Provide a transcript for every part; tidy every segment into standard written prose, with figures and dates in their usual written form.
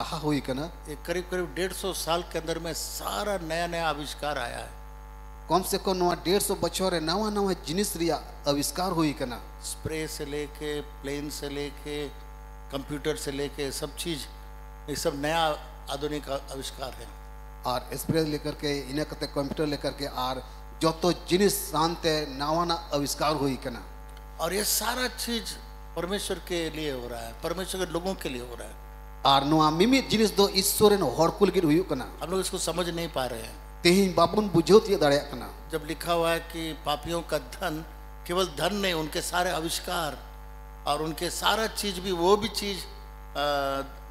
हुई कना ये करीब करीब 150 साल के अंदर में सारा नया नया आविष्कार आया है। कम से कम 150 बछर नवा नवा जिनिस रिया आविष्कार हुई कना। स्प्रे से लेके प्लेन से लेके कंप्यूटर से लेके सब चीज ये सब नया आधुनिक आविष्कार है। और स्प्रे लेकर के इन्हें कते कंप्यूटर लेकर के और जो तो जिनिस शांते नवा ना आविष्कार हुई कना। और ये सारा चीज परमेश्वर के लिए हो रहा है, परमेश्वर के लोगों के लिए हो रहा है। और नवा मिमी जिनिस दो ईश्वर ने हर कुल गिर हुई कना। हम लोग इसको समझ नहीं पा रहे हैं। तेहिं बाबुन बुझोत ये दड़े कना। जब लिखा हुआ है कि पापियों का धन, केवल धन नहीं, उनके सारे आविष्कार और उनके सारा चीज भी, वो भी चीज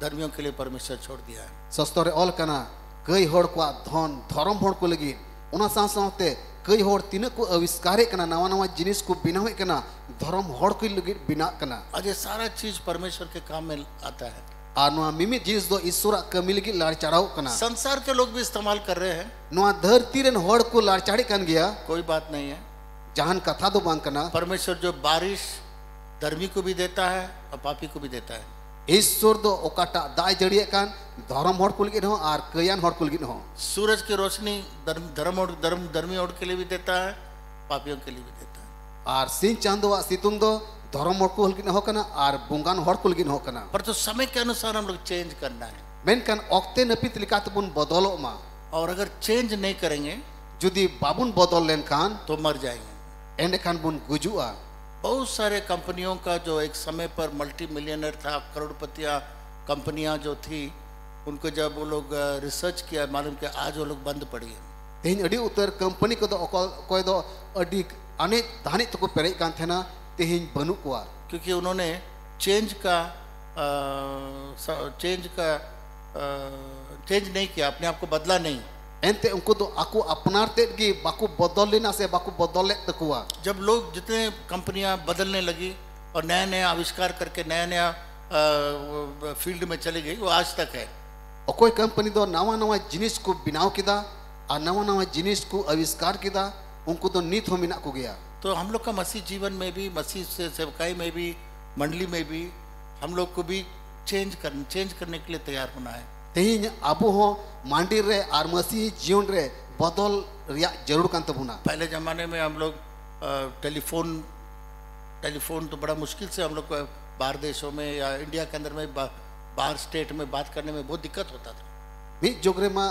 धर्मियों के लिए परमेश्वर छोड़ दिया है। सस्तरे ऑल कना कई हर को धन धर्म हर को लगी उना साथ कई हर तीन को आविष्कार कना नवा नवा जिनिस को बिनावे कना धर्म हर को लगी बिना कना। आज ये सारा चीज परमेश्वर के काम में आता है। और नवा मिमी जिनिस दो ईश्वर कमी लगी लाड़ चढ़ाव कना। संसार के लोग भी इस्तेमाल कर रहे हैं। नवा धरती रेन हर को लाड़ चढ़े कन गया, कोई बात नहीं है। जहान कथा दो बांग कना। परमेश्वर जो बारिश धर्मी को भी देता है और पापी को भी देता है। ईश्वर दो ओकाटा दाय जड़िए कान धर्म हर कुल गिन हो और कयान हर कुल गिन हो। सूरज की रोशनी धर्मी और के लिए भी देता है, पापियों के लिए भी देता है। और सिंह चांदो सितुंग दो धर्म हर कुल गिन हो कना और बुंगान हर कुल गिन हो कना। पर तो समय के अनुसार हम लोग चेंज करना है। मेनकान ऑक्ते नपित लिकात बुन बदलो मा। और अगर चेंज नहीं करेंगे जुदी बाबुन बदल लेन कान तो मर जाएंगे। एंड कान बुन गुजुआ। बहुत सारे कंपनियों का जो एक समय पर मल्टी मिलियनर था, करोड़पतियां कंपनियां जो थी, उनको जब वो लोग रिसर्च किया मालूम कि आज वो लोग बंद पड़ी है। तेहिं अड़ी उतर कंपनी को दो कोई दो अड़ी अने धानी तो को पेरे कान थे ना तेहिं बनु कुआ। क्योंकि उन्होंने चेंज नहीं किया, अपने आप को बदला नहीं। एंते उनको तो आको अपनार तेट की बाकू बदल लेना से बाकू बदल ले तकुआ। जब लोग जितने कंपनियां बदलने लगी और नया नया आविष्कार करके नया नया फील्ड में चली गई, वो आज तक है। और कोई कंपनी दो नवा नवा जिनिस को बिनाव किदा और नवा नवा जिनिस को आविष्कार किदा, उनको तो नीत हो मिना को गया। तो हम लोग का मसीह जीवन में भी, मसीह से सेवकाई में भी, मंडली में भी हम लोग को भी चेंज करने के लिए तैयार होना है। तेहिं आबो हो मांडी रे और मसीह जीवन रे बदल रिया जरूर कान तबुना। पहले जमाने में हम लोग टेलीफोन तो बड़ा मुश्किल से हम लोग को बाहर देशों में या इंडिया के अंदर में बाहर स्टेट में बात करने में बहुत दिक्कत होता था। मित जोगरे मा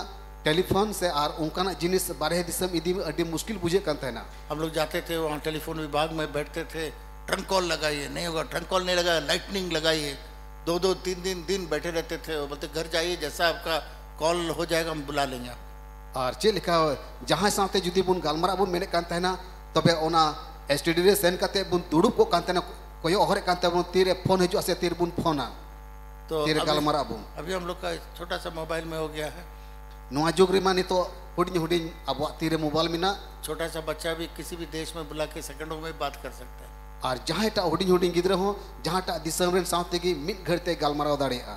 टेलीफोन से और उनका जिनिस बारह दिसम इदी में अड्डी मुश्किल बुझे कान ना। हम लोग जाते थे वहाँ टेलीफोन विभाग में बैठते थे, ट्रंक कॉल लगाइए, नहीं होगा ट्रंक कॉल नहीं लगाया, लाइटनिंग लगाइए, 2-2 3 दिन बैठे रहते थे। बोलते घर जाइए, जैसा आपका कॉल हो जाएगा हम बुला लेंगे आप। और चे लिखा जहाँ साथे जुदी बुन गालमारा बुन मेने कान ना तबे ओना एसटीडी रे सेन काते बुन दुड़ुब को कान ना कोई ओहरे कान बुन तीरे फोन हिजो से तीर बुन फोना तो तीरे गालमारा बुन। अभी हम लोग का छोटा सा मोबाइल में हो गया है। नोआ जुग रे मानी तो हुडिन हुडिन अब तीरे मोबाइल में ना छोटा सा बच्चा भी किसी भी देश में बुला के सेकंडों में बात कर सकता है। और जहाँ टा हुडिन हुडिन गिद्रा हो जहाँ टा दिसम रेन साथे की मिट घरते गालमारा दाड़ेआ।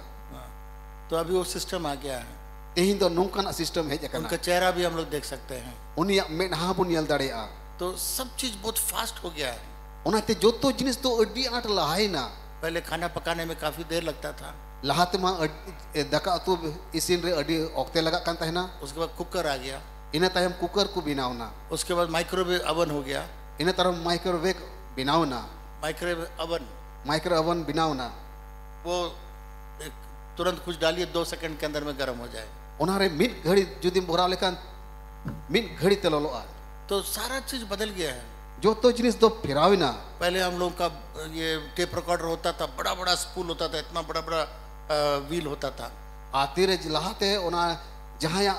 तो अभी वो सिस्टम आ गया है। तेहिं दो नोंकाना सिस्टम है जकना। उनका चेहरा भी हम लोग देख सकते हैं। उनिया मेनहा बुन यल दाड़ेआ। तो सब चीज बहुत फास्ट हो गया है। उनाते जोतो जिनिस तो अड्डी आट लहाई ना। पहले खाना पकाने में काफी देर लगता था। लहाते मा दका तो इसिन रे अड्डी ऑक्ते लगा कान तहना। उसके बाद कुकर आ गया। इने तायम कुकर को बिनावना। उसके बाद माइक्रोवेव अवन हो गया। इने तरह माइक्रोवेव बिनावना। माइक्रो अवन बिनावना। वो तुरंत कुछ डालिए 2 सेकंड के अंदर में गर्म हो जाए। उनारे मिट घड़ी जुदी बोरा लेकान मिट घड़ी तेलोलोआ। तो सारा चीज बदल गया है। जो तो जिनिस दो फिरावी ना। पहले हम लोग का ये टेप रिकॉर्डर होता था, बड़ा बड़ा स्पूल होता था, इतना बड़ा बड़ा व्हील होता था। आते रे लहाते उना जहाँ या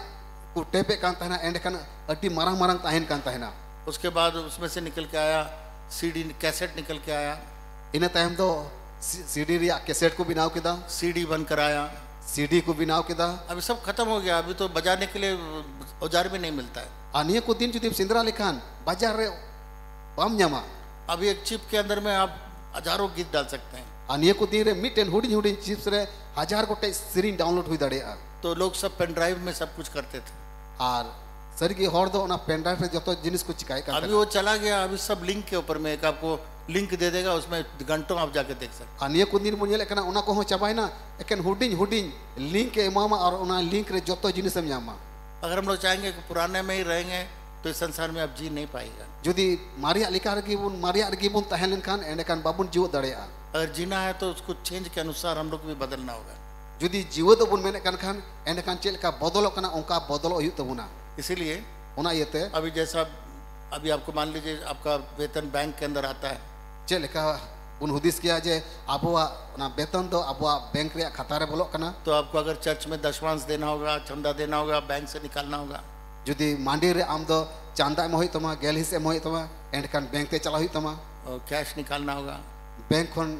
को टेपे कान तहना एंड कान अड्डी मारंग मारंग ताहेन कान तहना। उसके बाद उसमें से निकल के आया सीडी, कैसेट निकल के आया। इन्हें टाइम तो सीडी रिया कैसेट को बिनाव किदा। सीडी बनकर आया। सीडी को बिनाव किदा। अभी सब खत्म हो गया। अभी तो बजाने के लिए औजार भी नहीं मिलता है। आनिया को दिन जुदी सिंदरा लिखान बाजार रे बाम न्यामा। अभी एक चिप के अंदर में आप हजारों गीत डाल सकते हैं। आनिया को दिन रे मिट एंड हुडिन हुडिन चिप्स रे 1000 गोटे सीरीन डाउनलोड हुई दाड़ेआ। तो लोग सब पेन ड्राइव में सब कुछ करते थे। और सर की हर दो ना पेन ड्राइव रे जतो जिनिस को चिकाय कर। अभी वो चला गया। अभी सब लिंक के ऊपर में एक आपको लिंक दे देगा, उसमें घंटों आप जाके देख सकते आ निया को दिन मुन येले kana ona ko ho chabaina eken huding link e emama ar ona link re joto jinis em nyama हैं। अगर हम लोग चाहेंगे कि पुराने में ही रहेंगे तो इस संसार में आप जी नहीं पाएगा। jodi maria lika regi bun tahen len kan ende kan babun jiwo darea अगर जीना है तो उसको चेंज के अनुसार हम लोग को भी बदलना होगा। jodi jiwo do bun mene kan ende kan chel ka bodolok kana onka bodolo huyuk tabuna इसीलिए ona yete अभी जैसा अभी आपको मान लीजिए आपका वेतन बैंक के अंदर आता है, chel leka bun hudis kiya je abuwa ona beton do abuwa bank re khata re bolok kana तो आपको अगर चर्च में दशमांश देना होगा, चंदा देना होगा, बैंक से निकालना होगा। jodi mandi re am do chanda em hoy tama gel his em hoy tama ende kan bank te chala hoy tama और कैश निकालना होगा, bank khon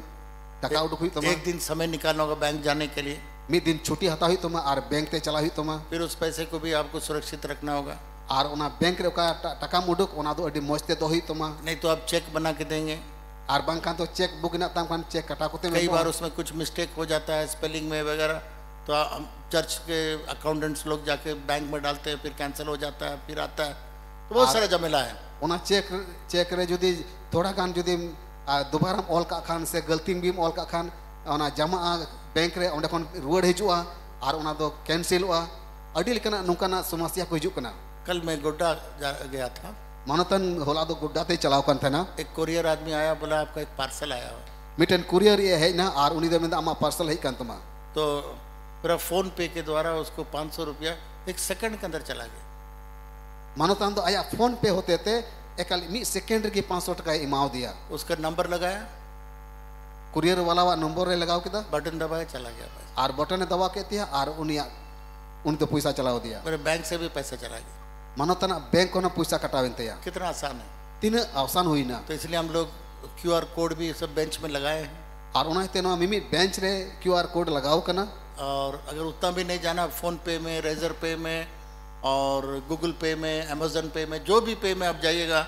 taka uduk hoy tama एक दिन समय निकालना होगा बैंक जाने के लिए, mid din chuti hata hoy tama ar bank te chala hoy tama फिर उस पैसे को भी आपको सुरक्षित रखना होगा। ar ona bank re ka taka muduk ona do adi moj te do hoy tama नहीं तो आप चेक बना के देंगे, ar bang kan to check book na tam kan check kata kote कई me बार उसमें कुछ मिस्टेक हो जाता है स्पेलिंग में वगैरह, तो हम चर्च के अकाउंटेंट्स लोग जाके बैंक में डालते हैं, फिर कैंसिल हो जाता है, फिर आता है, तो बहुत सारा झमेला है। ona check re jodi thoda gan jodi dobaram ol ka khan se galtin bim ol ka khan ona jama bank re onde kon ruwad hijua ar ona do cancel wa adi lekana nungkana samasya ko hijuk kana कल मैं गोड्डा गया था, manatan hola do gudda te chalaw kan thana एक courier आदमी आया, बोला आपका एक पार्सल आया हो, miten courier ye hai na ar uni do menda ama parcel hai kan tama तो मेरा फोन पे के द्वारा उसको 500 रुपया एक सेकंड के अंदर चला गया। manatan do aya phone pe hote te ekal mi second re 500 taka imaw diya उसका नंबर लगाया, courier wala wa number re lagaw kida button दबाया, चला गया पैसा। ar button e dawa ke tia ar uni do paisa chalaw diya मेरे bank से भी पैसा चला गया। manatan bank kona paisa katawen te ya कितना आसान है। tina asan huina तो इसलिए हम लोग QR कोड भी सब बेंच में लगाए हैं, ar ona te no mimi bench re QR code lagaw kana और अगर उतना भी नहीं जाना, फोन पे में, रेजर पे में और गूगल पे में, अमेजन पे में, जो भी पे में आप जाइएगा,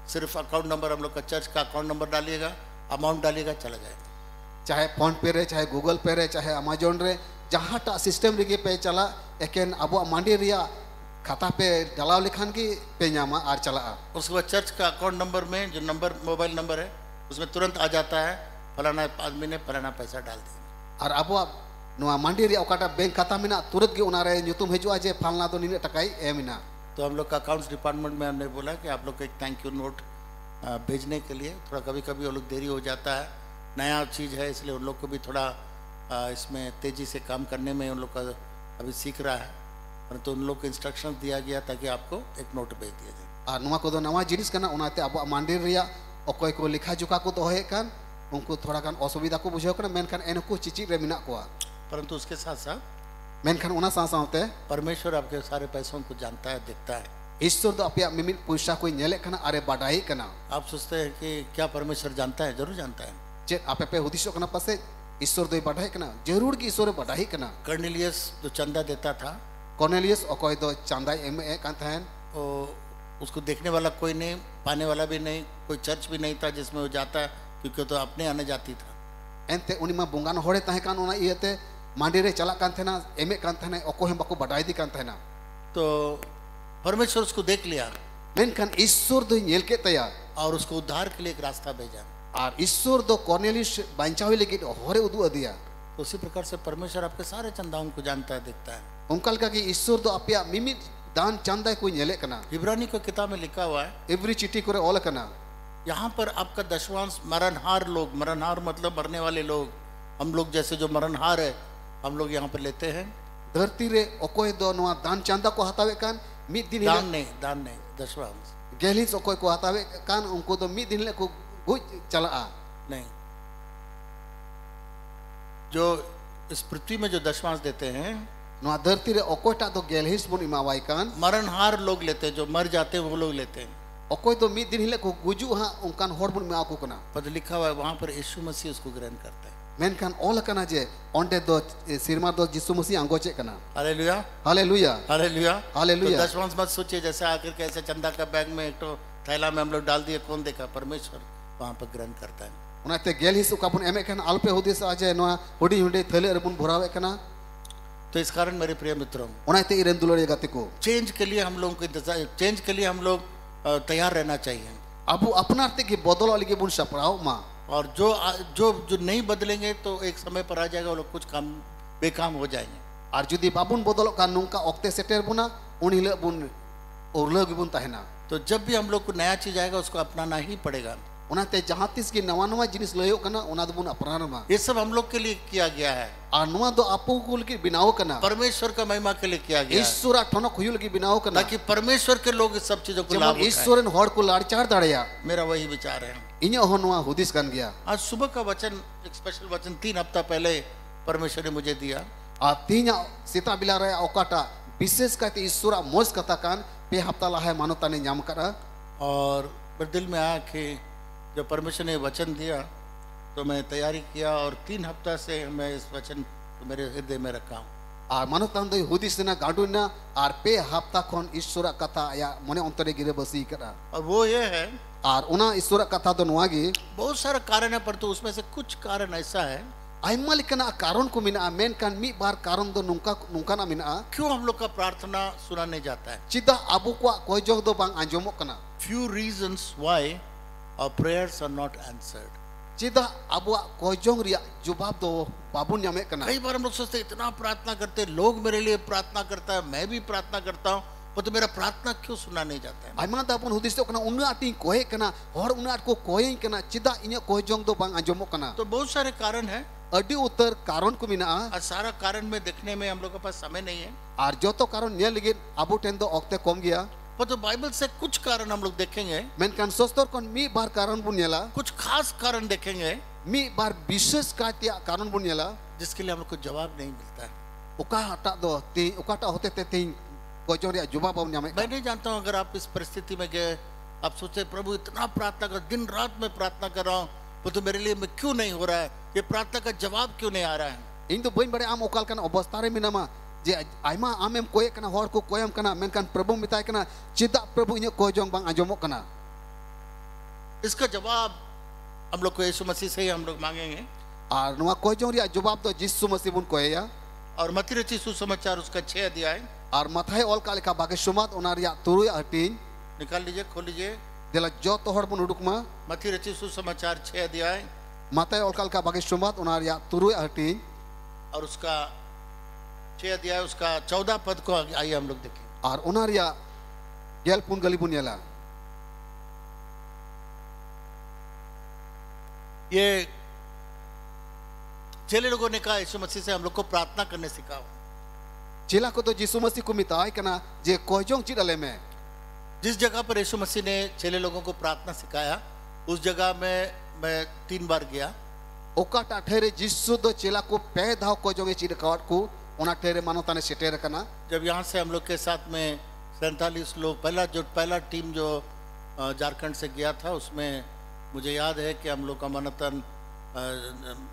सिर्फ अकाउंट नंबर हम लोग का चर्च का अकाउंट नंबर डालिएगा, अमाउंट डालिएगा, चला जाएगा। चाहे फोन पे रे चाहे गूगल पे रे चाहे अमेजोन रे जहाँ टा सिस्टम रे पे चला एकेन अब मांडी रिया खाता पे डालाव लिखान की पे न्यामा आर चला उसके बाद चर्च का अकाउंट नंबर में जो नंबर मोबाइल नंबर है उसमें तुरंत आ जाता है, फलाना आदमी ने फलाना पैसा डाल दिया। और अब नोआ मांडी रिया ओकाटा बैंक खाता मिना तुरंत के उनारे न्यूतुम हिजुआ जे फलना तो निने टकाई एमिना तो हम लोग का अकाउंट्स डिपार्टमेंट में हमने बोला कि आप लोग को एक थैंक यू नोट भेजने के लिए, थोड़ा कभी कभी वो लोग देरी हो जाता है, नया चीज़ है इसलिए उन लोग को भी थोड़ा इसमें तेज़ी से काम करने में उन लोग का अभी सीख रहा है, परंतु उन लोग को इंस्ट्रक्शन दिया गया ताकि आपको एक नोट भेज दिया जाए। और नोआ को दो नवा जिनिस कना उनाते अब मांडी रिया ओकोय को लिखा जुका को दोहे कान उनको थोड़ा कान असुविधा को बुझाव कना मेनखान एनको चिचि रे मिना कोआ, परंतु उसके साथ साथ मेनखान उना साथ परमेश्वर आपके सारे पैसों को जानता है, देखता है। ईश्वर दो अपया मिमित पैसा कोई नेले कना अरे बाडाई कना आप सोचते हैं कि क्या परमेश्वर जानता है? जरूर जानता है। जे आपे पे हुदिसो कना पासे ईश्वर दो बाडाई कना जरूर की ईश्वर बाडाई कना कर्नेलियस जो चंदा देता था, कॉर्नेलियस ओकोय दो चांदा एम ए कान थान वो उसको देखने वाला कोई नहीं, पाने वाला भी नहीं, कोई चर्च भी नहीं था जिसमें वो जाता, क्योंकि तो अपने आने जाती था। एनते उनी मा बुंगान होड़े ताहे कान ओना इयते मांडी रे चला कान थेना एम ए कान थेना ओको हम बाको बाडाई दी कान थेना तो परमेश्वर उसको देख लिया मेनखान ईश्वर दो नेल के तया और उसको उद्धार के लिए एक रास्ता भेजा। और ईश्वर दो कॉर्नेलियस बांचावे लेके होरे उदु अदिया तो उसी प्रकार से परमेश्वर आपके सारे चंदाओं को जानता है, देखता है। उनकल का कि ईश्वर दो अपया मिमित दान चंदा कोई नेले कना इब्रानी को किताब में लिखा हुआ है, एवरी चिट्ठी करे ओल कना यहाँ पर आपका दशवांश मरणहार लोग, मरणहार मतलब मरने वाले लोग, हम लोग जैसे जो मरणहार है हम लोग यहाँ पर लेते हैं। धरती रे ओकोय दो नोआ दान चंदा को हतावे कान मिद दिन दान नहीं दशवांश गेलिस ओकोय को हतावे कान उनको दो मिद दिन ले को गुज चला नहीं, जो इस पृथ्वी में जो दशवांश देते हैं नोआ धरती रे ओकोयटा दो गेलिस बुन इमावाई कान मरणहार लोग लेते हैं, जो मर जाते हैं वो लोग लेते हैं। ओकोय दो मिद दिन ले को गुजु हा उनकान होड़ बुन में आको कना पद लिखा हुआ है वहां पर यीशु मसीह उसको ग्रहण करता है। मेनखान ओल कना जे ओंडे दो सिरमा दो यीशु मसीह अंगोचे कना हालेलुया हालेलुया हालेलुया हालेलुया तो दशवांश मत सोचिए जैसे आकर के ऐसे चंदा का बैग में एक तो थैला में हम लोग डाल दिए, कौन देखा? परमेश्वर वहां पर ग्रहण करता है। उनाते गेलिस उकाबुन एमे कान अल्पे हुदिस आजे नोआ हुडी हुडी थले रे बुन भरावे कना तो इस कारण मेरे प्रिय मित्रों, उनाते इरेन दुलरे गाते को चेंज के लिए हम लोगों को इंतजार, चेंज के लिए हम लोग तैयार रहना चाहिए। abu apnar tegi bodol lagi bun saprau ma. और जो नहीं बदलेंगे तो एक समय पर आ जाएगा वो लोग कुछ काम बेकाम हो जाएंगे। Ar judi babun bodolok kan nungka okte seter buna unhile bun urlagi bun tahena. तो जब भी हम लोग को नया चीज आएगा उसको अपनाना ही पड़ेगा। Onate jahatis ki nawa jinis layok kana onad bun apnar ma. ये सब हम लोग के लिए किया गया है, Ar nuwa do apu kul ki binao kana. परमेश्वर का महिमा के लिए किया गया है, Ishura thonok huyul ki binao kana. ताकि परमेश्वर के लोग इस सब चीजों को लाभ Jemal उठाएं। Iswaren hor ko larchar dareya. मेरा वही विचार है। Inya ho nuwa hudis kan gya. आज सुबह का वचन, एक स्पेशल वचन 3 हफ्ता पहले परमेश्वर ने मुझे दिया। Artinya sita bila raya okata bises kate Isura mos katakan pe hafta lahay manotane nyam kara. और मेरे दिल में आया कि जब परमेश्वर ने वचन दिया तो मैं तैयारी किया और 3 हफ्ता से मैं इस वचन को मेरे हृदय में रखा हूँ। Ar manotan doi hudis na gaduna ar pe hafta kon Isura kata ya mone ontore gire basi kara. और वो ये है, Ar una Isura kata do nuagi बहुत सारा कारण है, पर तो उसमें से कुछ कारण ऐसा है aima likana karon ko mina men kan mi bar karon do nungka na mina क्यों हम लोग का प्रार्थना सुना नहीं जाता है। cida abu kwa kojog do bang anjomok kana. Few reasons why our prayers are not answered. Cida abu kojong ria jubab do babun nyame kana. कई बार हम लोग सोचते हैं इतना प्रार्थना करते हैं, लोग मेरे लिए प्रार्थना करता है, मैं भी प्रार्थना करता हूँ, पर तो मेरा प्रार्थना क्यों सुना नहीं जाता है। Aima da pun hudis do kana una ati koe kana hor una at ko koe kana cida inya kojong do bang anjomok kana. तो बहुत सारे कारण है, Adi utar karon ko mina और सारा कारण में देखने में हम लोग के पास समय नहीं है, ar joto karon nyel ligin abu ten do okte kom gya. पर तो बाइबल से कुछ कारण हम लोग देखेंगे, Men kan sostor kon mi bar karon bun nyela कुछ खास कारण देखेंगे mi bar bises katia karon bun nyela जिसके लिए हम लोग को जवाब नहीं मिलता है। uka hata do ti uka ta hote te ting kojong ria jubab bun nyame. मैं नहीं जानता हूँ, अगर आप इस परिस्थिति में गए, आप सोचे प्रभु इतना प्रार्थना कर, दिन रात में प्रार्थना कर रहा हूँ, पर तो मेरे लिए मैं क्यों नहीं हो रहा है, ये प्रार्थना का जवाब क्यों नहीं आ रहा है। Ing do bain bare am okal kana obostare minama je aima amem koe kana hor ko koyam kana men kan prabu mitai kana cida prabu inya kojong bang anjomok kana. इसका जवाब हम लोग को यीशु मसीह से ही हम लोग मांगेंगे। Ar nuwa kojong ria jubab do Jisu Masih bun koe ya. और मत्ती रची सुसमाचार उसका 6 अध्याय Ar mathai ol kalika bage sumat onar ria turui atin निकाल लीजिए, खोल लीजिए। dela joto hor bun uduk ma मत्ती रची सुसमाचार 6 अध्याय matai ol kalika bage sumat onar ria turui atin और उसका 6 अध्याय उसका 14 पद को आइए हम लोग देखें। ar onar ria gel pun gali bun yela. ये चेले लोगों ने कहा यीशु मसीह से हम लोग को प्रार्थना करने सिखाओ। Cila ko do Jisu Masih ko mitai kana je kojong cid ale me. जिस जगह पर यीशु मसीह ने चेले लोगों को प्रार्थना सिखाया, उस जगह में मैं 3 बार गया। Oka ta there Jisu do cila ko pe dhau kojong e cid kawat ku ona there manotane seter kana. जब यहाँ से हम लोग के साथ में 47 लोग, पहला टीम जो झारखंड से गया था, उसमें मुझे याद है कि हम लोग का मनतन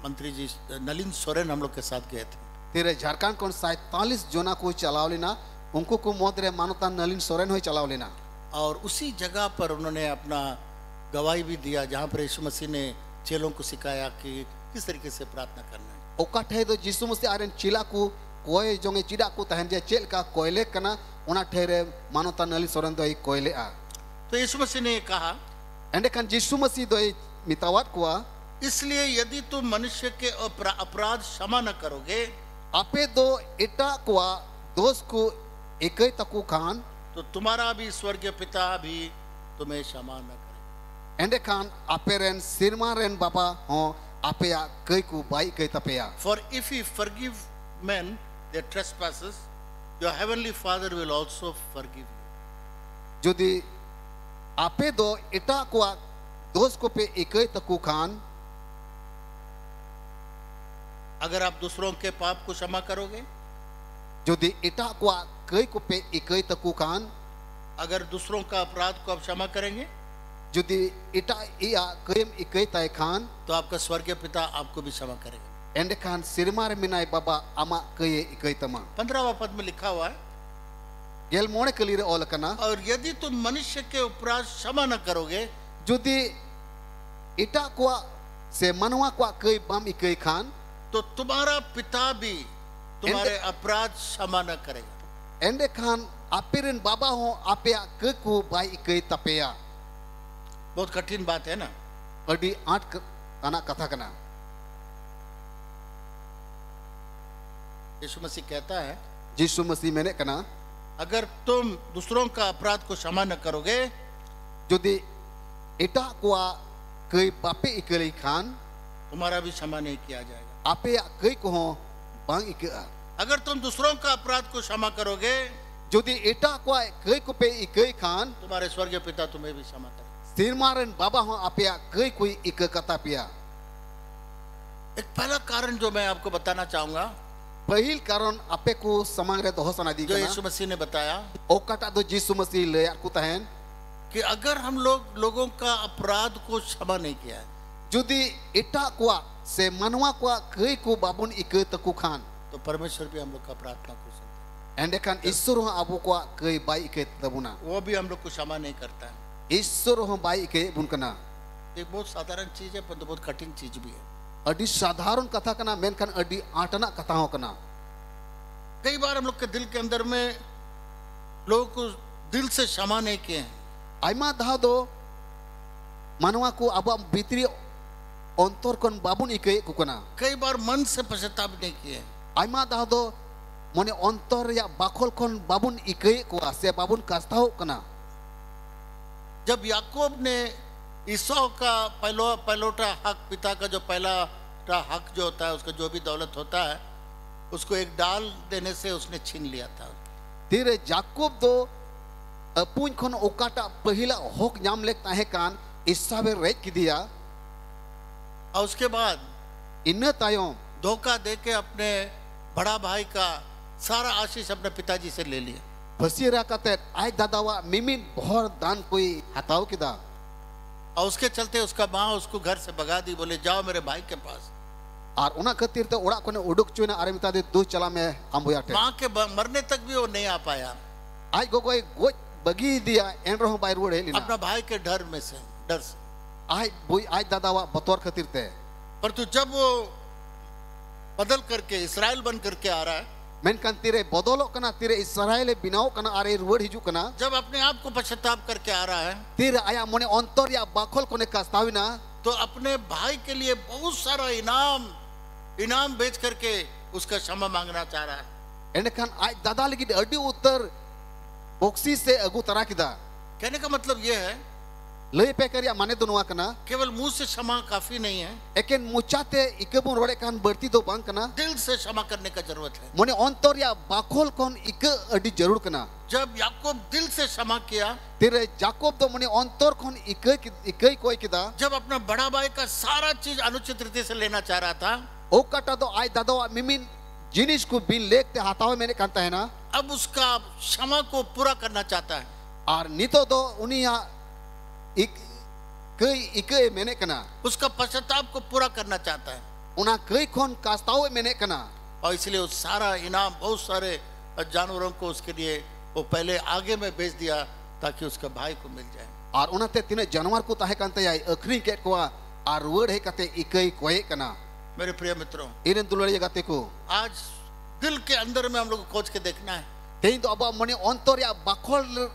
मंत्री जी नलिन सोरेन हम लोग के साथ गए थे। Tire Jharkhand kon 47 jona ko chalao lena unku ko modre manotan Nalin Soren hoy chalao lena. और उसी जगह पर उन्होंने अपना गवाही भी दिया जहाँ पर यीशु मसीह ने चेलों को सिखाया कि किस तरीके से प्रार्थना करना है। Oka the do Jisu Masih aren cila ku koe jonge cida ku tahen je cel ka koile kana ona there manotan Nalin Soren do koile a. तो यीशु मसीह ने कहा, Ende kan Jisu Masih do mitawat kuwa इसलिए यदि तुम मनुष्य के अपराध क्षमा न करोगे ape do eta kuwa dos ku ekai taku khan तो तुम्हारा भी स्वर्गीय पिता भी तुम्हें क्षमा न करे। ende kan aperen sirma ren baba ho apea kai ku bai kai tapea. For if you forgive men their trespasses, your heavenly Father will also forgive you. Jodi ape do eta kuwa dos ko pe ekai taku khan अगर आप दूसरों के पाप को क्षमा करोगे, jodi eta kuwa kai ko pe ekai taku khan अगर दूसरों का अपराध को आप क्षमा करेंगे, jodi eta ia kaim ekai tai khan तो आपका स्वर्गीय पिता आपको भी क्षमा करेगा। ende kan sirma re minai baba ama kai ekai tama. 15वां पद में लिखा हुआ है, Gel mone kali re ol kana और यदि तुम मनुष्य के अपराध क्षमा न करोगे jodi eta kuwa se manwa kuwa kai bam ekai khan तो तुम्हारा पिता भी तुम्हारे अपराध क्षमा न करेगा। ende kan apirin baba ho apea ke ku bai ekai tapea. बहुत कठिन बात है ना। adi art anak kata kana. यीशु मसीह कहता है, Jisu Masih menek kana, अगर तुम दूसरों का अपराध को क्षमा न करोगे jodi eta kuat kei pape ikelai khan, तुम्हारा भी क्षमा नहीं किया जाएगा। ape yak kei koho bang ikea. अगर तुम दूसरों का अपराध को क्षमा करोगे Jodi eta kuat kei kope ikei khan, तुम्हारे स्वर्गीय पिता तुम्हें भी क्षमा करेगा। sirmaran baba ho ape yak kei kui ike kata pia. एक पहला कारण जो मैं आपको बताना चाहूंगा, Pahil karon ape ku samang re doho sanadi जो kana, यीशु मसीह ने बताया okata do Jisu Masih le aku tahen, कि अगर हम लोगों का अपराध को क्षमा नहीं किया है jodi eta kuat se manwa kuat kei ku babun ike teku khan, तो परमेश्वर भी हम लोग का प्रार्थना को सुनता endekan Isur ho abu kuat kei bai ike tabuna. है, वो भी हम लोग को क्षमा नहीं करता है। Isur ho bai ike bun kana. एक बहुत साधारण चीज है परंतु बहुत कठिन चीज भी है। Adi साधारण कथा kana menkan adi आटना कथा हो kana. कई बार हम लोग के दिल के अंदर में लोगों को दिल से क्षमा नहीं किए हैं, Aima dah do manwa ku abu bitri ontor kon babun ike ku kana. कई बार मन से पश्चाताप नहीं किए हैं। Aima dah do mone ontor ya bakol kon babun ike ku se babun kastau kana. जब याकूब ने ईसौ का पहलोटा हक, पिता का जो पहला हक जो होता है, उसका जो भी दौलत होता है, उसको एक डाल देने से उसने छीन लिया था। Tire Jacob do apun kon okata pahila hok nyam lek tahe kan isabe rek kidia. और उसके बाद Inna tayom धोखा देके अपने बड़ा भाई का सारा आशीष अपने पिताजी से ले लिया। Pasira katet ai dadawa mimin bahor dan koi hatau kida. और उसके चलते उसका माँ उसको घर से भगा दी, बोले जाओ मेरे भाई के पास। Ar una khatir te orak kone uduk cuina are mita de du chala me amboyate. माँ के मरने तक भी वो नहीं आ पाया, Ai gogoi goj bagi dia enroh bai rude helina. अपना भाई के डर से। Ai bui ai dadawa botor khatir te. परंतु जब वो बदल करके इसराइल बन करके आ रहा है, Menkan tire bodolok kana tire Israel binau kana are ruad hiju kana. जब अपने आप को पश्चाताप करके आ रहा है, Tire aya mone ontor ya bakol kone kastawina. तो अपने भाई के लिए बहुत सारा इनाम बेच करके उसका क्षमा मांगना चाह रहा है। Endekan ai dada lagi adi utar boksi se agu tara kida. कहने का मतलब ये है, Lei pekari mane dunwa kana. केवल मुंह से क्षमा काफी नहीं है, Eken muchate ikebun rode kan berti do bang kana. दिल से क्षमा करने का जरूरत है। Mone ontor ya bakol kon ike adi jarur kana. जब याकूब दिल से क्षमा किया, Tire Jacob do mone ontor kon ike koi kida. जब अपना बड़ा भाई का सारा चीज अनुचित रीति से लेना चाह रहा था, O kata do ai dadawa mimin jinis ku bin lek te hatawa mene kanta hai na. अब उसका क्षमा को पूरा करना चाहता है। Ar nito do uni ya ike mene kana. उसका पश्चाताप को पूरा करना चाहता है, Una kei kon kastau mene kana. और इसलिए वो सारा इनाम बहुत सारे जानवरों को उसके लिए वो पहले आगे में बेच दिया ताकि उसका भाई को मिल जाए। Ar una te tine januar ku tahe kanta ya akring ket ko ar ruad he kate ike koi kana. मेरे प्रिय मित्रों, Iren tulare ya gate ko. आज दिल के अंदर में हम लोग को खोज के देखना है, Tein do aba mone ontor ya bakol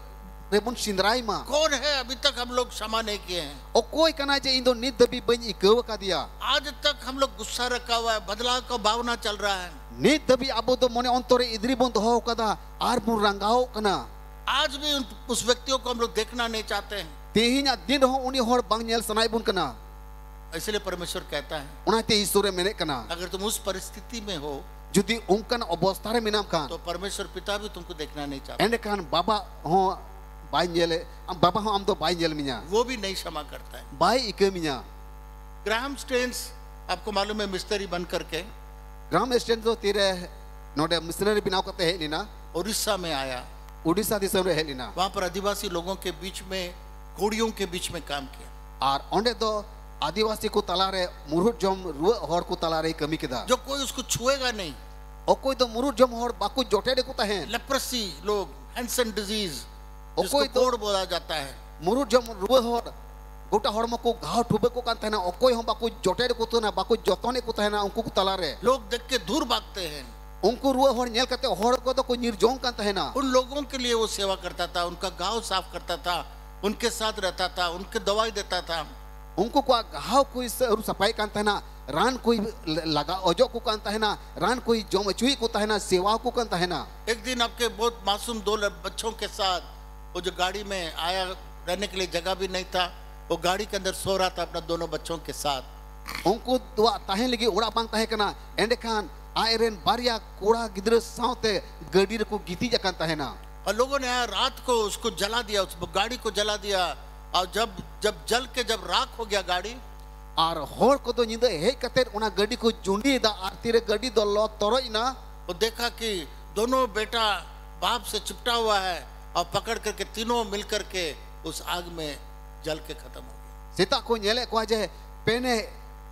rebun sindrai ma. कौन है अभी तक हम लोग क्षमा नहीं किए हैं। O koi kana je indo nit dabi bany ikewa ka dia. आज तक हम लोग गुस्सा रखा हुआ है, बदलाव का भावना चल रहा है। Nit dabi abo do mone ontore idri bon doho kada ar bun rangao kana. आज भी उस व्यक्तियों को हम लोग देखना नहीं चाहते हैं। Tehinya din ho uni hor bang nyel sanai bun kana. इसलिए परमेश्वर कहता है, Una te isure mene kana. अगर तुम उस परिस्थिति में हो Judi ungkan obostare minam kan. तो परमेश्वर पिता भी तुमको देखना नहीं चाहता, Ende kan baba ho bai nyele baba ho am do bai nyel minya. वो भी नहीं क्षमा करता है। Bai ike minya. Graham Staines आपको मालूम है, मिस्त्री बन करके Gram estent do tire node missionary binau kate he lina. Orissa में आया, Odisha disam re he lina. वहां पर आदिवासी लोगों के बीच में, कोड़ियों के बीच में काम किया। Ar onde do आदिवासी को तलारे मुरुट जम रुआ हर को तलारे कमी किदा. जो कोई उसको छुएगा नहीं। O कोई तो मुरुट जम हर बाकु जोटे de को ताहे. लेप्रेसी लोग, हैंसन डिजीज, ओ जिसको कोई तो- कोड़ बोला जाता है, Muruj jam ruah hor gota horma ko ghaw thube ko kan tahena okoi hom baku jote ko tuna baku jotone ko tahena unku ko talare लोग देख के दूर भागते हैं। unku ruah hor nyel kate hor ko to ko nirjong kan tahena उन लोगों के लिए वो सेवा करता था, उनका गांव साफ करता था, उनके साथ रहता था, उनके दवाई देता था। उनको को घाव कोई अरु सफाई कान तहना रान कोई लगा ओजो को कान तहना रान कोई जोम चुई को तहना सेवा को कान तहना। एक दिन आपके बहुत मासूम दो बच्चों के साथ वो जो गाड़ी में आया, रहने के लिए जगह भी नहीं था, वो गाड़ी के अंदर सो रहा था अपना दोनों बच्चों के साथ। उनको दुआ तहन लगी ओड़ा बांग तहे कना एंडे खान आयरन बारिया कोड़ा गिद्र सावते गडी को गीती जकान तहना। और लोगों ने आया रात को उसको जला दिया, उस गाड़ी को जला दिया। और जब जल के जब राख हो गया गाड़ी, और होड़ को तो निंदा हे कते उना गडी को जुंडी दा आरती रे गडी दो लो तोरोई ना। वो देखा कि दोनों बेटा बाप से चिपटा हुआ है और पकड़ करके तीनों मिल करके उस आग में जल के खत्म हो गए। सीता को नेले को जे पेने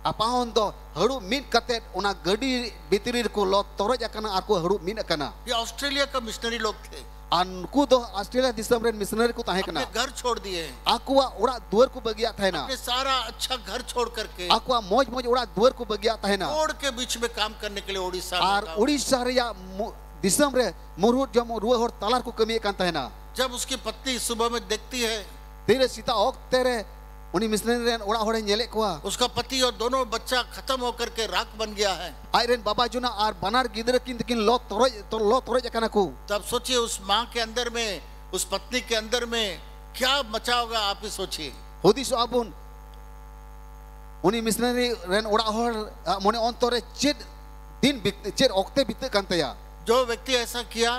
अपावन दो हड़ू मिन कते उना गडी भीतरी को लो तोरो जकना आर को हड़ू मिन कना। ये ऑस्ट्रेलिया का मिशनरी लोग थे, अनकु दो ऑस्ट्रेलिया दिसम रे मिशनरी को ताहे कना। अपने घर छोड़ दिए, आकुआ उड़ा दुवर को बगिया था ना, अपने सारा अच्छा घर छोड़ करके आकुआ मौज मौज उड़ा दुवर को बगिया था ना, रोड के बीच में काम करने के लिए उड़ीसा और उड़ीसा रे या दिसम रे मुरुट जम रुए और तलार को कमी कान था ना। जब उसकी पत्नी सुबह में देखती है, तेरे सीता ओक तेरे उनी मिशनरी रे उड़ा होड़े नेले कोआ, उसका पति और दोनों बच्चा खत्म होकर के राख बन गया है। आयरन बाबा जुना आर बनार गिदर किन लो तोरो जकना को। तब सोचिए उस माँ के अंदर में, उस पत्नी के अंदर में क्या मचा होगा, आप ही सोचिए। हुदिस आबुन उनी मिशनरी रे उड़ा होड़ मने अंतरे चेद दिन चेद ओक्ते बिते कांतया। जो व्यक्ति ऐसा किया,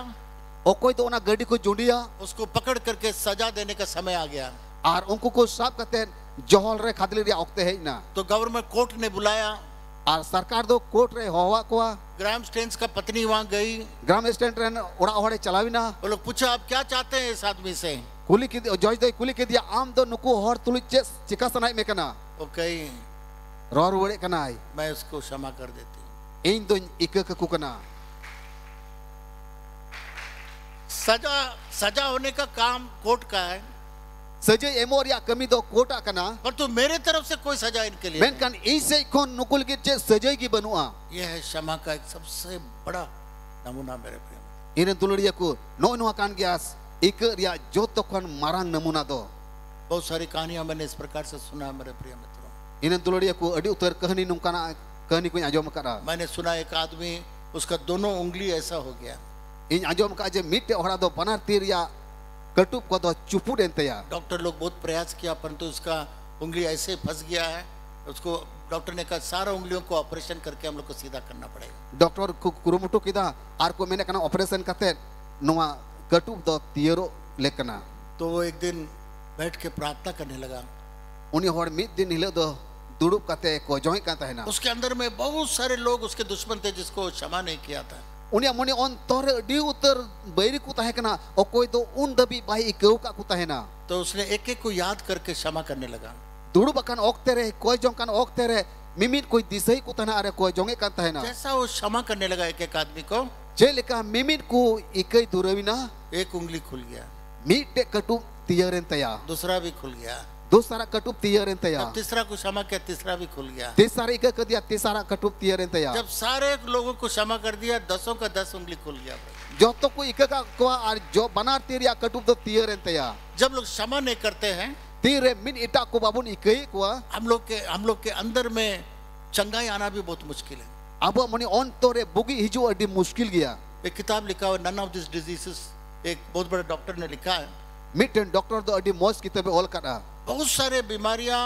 ओकोई तो उना गडी को जुंडिया, उसको पकड़ करके सजा देने का समय आ गया। और उनको को साफ करते जहल रे खादली रे ओक्ते है ना। तो गवर्नमेंट कोर्ट ने बुलाया और सरकार दो कोर्ट रे होवा कोआ। ग्राम स्टेन्स का पत्नी वहां गई, ग्राम स्टेट रे उड़ा होड़े चलाविना। वो लोग पूछा आप क्या चाहते हैं इस आदमी से। कुली के जज दे कुली के दिया आम दो नुको हर तुलि चे चिका सनाई में कना। वो कही रोर वड़े कना आई मैं उसको क्षमा कर देती हूँ। इन दो इक को कना। सजा होने का काम कोर्ट का है, सजे एमोर या कमी दो कोटा कना, पर तो मेरे तरफ से कोई सजा इनके लिए मेन कान इसे कोन नुकुल के चे सजे की बनुआ। यह है क्षमा का एक सबसे बड़ा नमूना मेरे प्रेम। इन तुलड़िया को नो नो कान गयास इक रिया जो तो कोन मारांग नमूना दो। बहुत सारी कहानियां मैंने इस प्रकार से सुना मेरे प्रिय मित्रों। इन तुलड़िया को अड़ी उतर कहानी नुकाना कहानी को आजम करा। मैंने सुना एक आदमी उसका दोनों उंगली ऐसा हो गया। इन आजम का जे मिटे ओड़ा दो बनार तीर या कटुप को दो चुपू देनते या। डॉक्टर लोग बहुत प्रयास किया परंतु उसका उंगली ऐसे फंस गया है। उसको डॉक्टर ने कहा सारा उंगलियों को ऑपरेशन करके हम लोग को सीधा करना पड़ेगा। डॉक्टर कुरुमुटु किदा आर को मैंने कना ऑपरेशन करते नुआ कटुप दो तीरो लेकना। तो वो एक दिन बैठ के प्रार्थना करने लगा। उन्हीं होड़ मिद दिन हिले दो दुड़ुप करते को जोई कांता है ना। उसके अंदर में बहुत सारे लोग उसके दुश्मन थे जिसको क्षमा नहीं किया था। उन्हें मने ऑन तोरे डी उतर बैरी को ताहे कना और कोई तो उन दबी भाई इकऊ का को ताहे ना। तो उसने एक एक को याद करके क्षमा करने लगा। दुड़ुप अकन ओकते रे कोई जों कन ओकते रे मिमिट कोई दिसई को तना अरे कोई जोंगे कांता है ना। जैसा वो क्षमा करने लगा एक एक आदमी को, जे लेका मिमिट को इकई दुरविना एक उंगली खुल गया, मीटे कटुप तियरेन तया, दूसरा भी खुल गया, दूसरा कटुप तियरेन तया, जब तीसरा को क्षमा किया तीसरा भी खुल गया, तीसरा इक कर दिया तीसरा कटुप तियरेन तया। जब सारे लोगों को क्षमा कर दिया 10 का 10 उंगली खुल गया। जो तो कोई इक का को और जो बनार तीर या कटुप तो तियरेन तया। जब लोग क्षमा नहीं करते हैं तीरे मिन इटा को बाबुन इकई को हम लोग के अंदर में चंगाई आना भी बहुत मुश्किल है। अब मने ऑन तोरे बुगी हिजो अडी मुश्किल गया। एक किताब लिखा हुआ नन ऑफ दिस डिजीजेस, एक बहुत बड़े डॉक्टर ने लिखा है। मिटन डॉक्टर तो अडी मौज किताब ऑल करा। बहुत सारे बीमारियां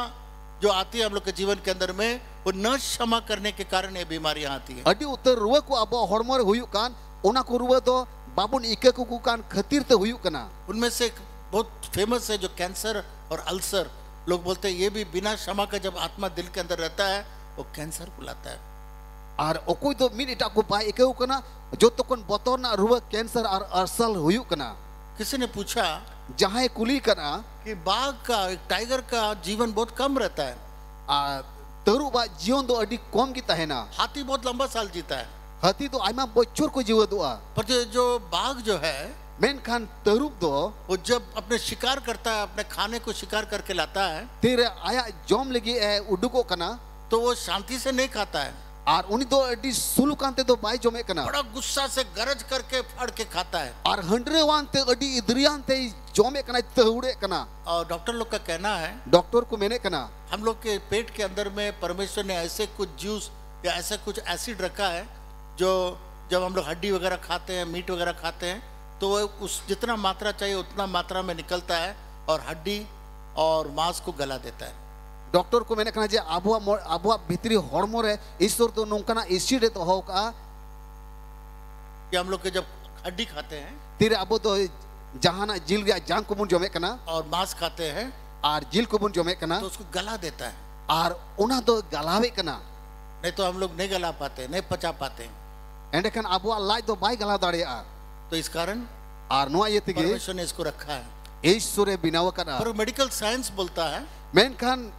जो आती है हम लोग के जीवन के अंदर में वो न क्षमा करने के कारण ये बीमारियां आती है। अडी उतर रुवा को अब हॉर्मोन हुयु कान ओना को रुवा तो बाबुन इके को कान खतीर तो हुयु कना। उनमें से एक बहुत फेमस है जो कैंसर और अल्सर, लोग बोलते हैं ये भी बिना क्षमा का जब आत्मा दिल के अंदर रहता है वो कैंसर को लाता है। और ओकोई तो मिन इटा को पाए इके कना जो तो कोन बतौर ना रुवा कैंसर और अल्सर हुयु कना। किसी ने पूछा जहां कुली कना कि बाघ का, एक टाइगर का जीवन बहुत कम रहता है, तरु बा जीवन तो अडी कम की है ना। हाथी बहुत लंबा साल जीता है, हाथी तो आयमा बच्चों को जीव दुआ, पर जो बाघ जो है मेन खान तरुप दो वो जब अपने शिकार करता है, अपने खाने को शिकार करके लाता है, तेरे आया जोम लगी है उडुको कना तो वो शांति से नहीं खाता है। आर उनी दो अडी सुलु कांते दो बाय जोमे कना बड़ा गुस्सा से गरज करके फाड़ के खाता है। आर हंड्रेवान ते अडी इद्रियान ते जोमे कना तहुड़े कना। और डॉक्टर लोग का कहना है, डॉक्टर को मैंने कना हम लोग के पेट के अंदर में परमेश्वर ने ऐसे कुछ जूस या ऐसा कुछ एसिड रखा है जो जब हम लोग हड्डी वगैरह खाते हैं, मीट वगैरह खाते हैं, तो वो उस जितना मात्रा चाहिए उतना मात्रा में निकलता है और हड्डी और मांस को गला देता है। डॉक्टर को मैंने कहा जे आबुआ भीतरी हॉर्मो रे ईश्वर तो नोंकना एसिड तो हो का कि हम लोग के जब हड्डी खाते हैं तीरे अबो तो जहाना जिल गया जांग को बुन जोमे कना और मांस खाते हैं आर जिल को बुन जोमे कना तो उसको गला देता है। आर उना तो गलावे कना नहीं तो हम लोग नहीं गला पाते, नहीं पचा पाते। एंडेकन आबुआ लाज तो बाय गला दाड़ेया। तो इस कारण आर नोआ ये तिगे परमेश्वर ने इसको रखा है। ईश्वरे बिनाव कना पर मेडिकल साइंस बोलता है मेनखान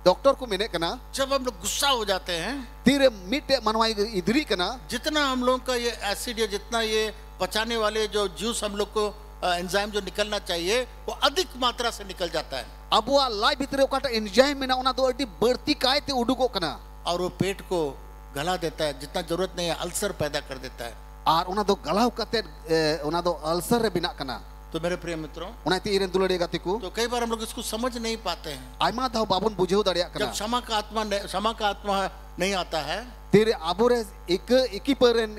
डॉक्टर को मैंने कना जब हम लोग गुस्सा हो जाते हैं तीरे मिटे मनवाई इधरी कना जितना हम लोग का ये एसिड या जितना ये पचाने वाले जो जूस हम लोग को एंजाइम जो निकलना चाहिए वो अधिक मात्रा से निकल जाता है। अबुआ लाई भीतर ओकाटा एंजाइम मेना ओना दो अडी बढ़ती कायते उडुको कना और वो पेट को गला देता है, जितना जरूरत नहीं है अल्सर पैदा कर देता है। आर ओना दो गलाव कते ओना दो अल्सर रे बिना कना। तो मेरे प्रिय मित्रों, ओना ती इरेन दुलड़े गाते को तो कई बार हम लोग इसको समझ नहीं पाते हैं। आइमा दाव बाबुन बुझेउ दाड़िया जब कना क्षमा का आत्मा नहीं आता है, तेरे आबोरे एक इकी परन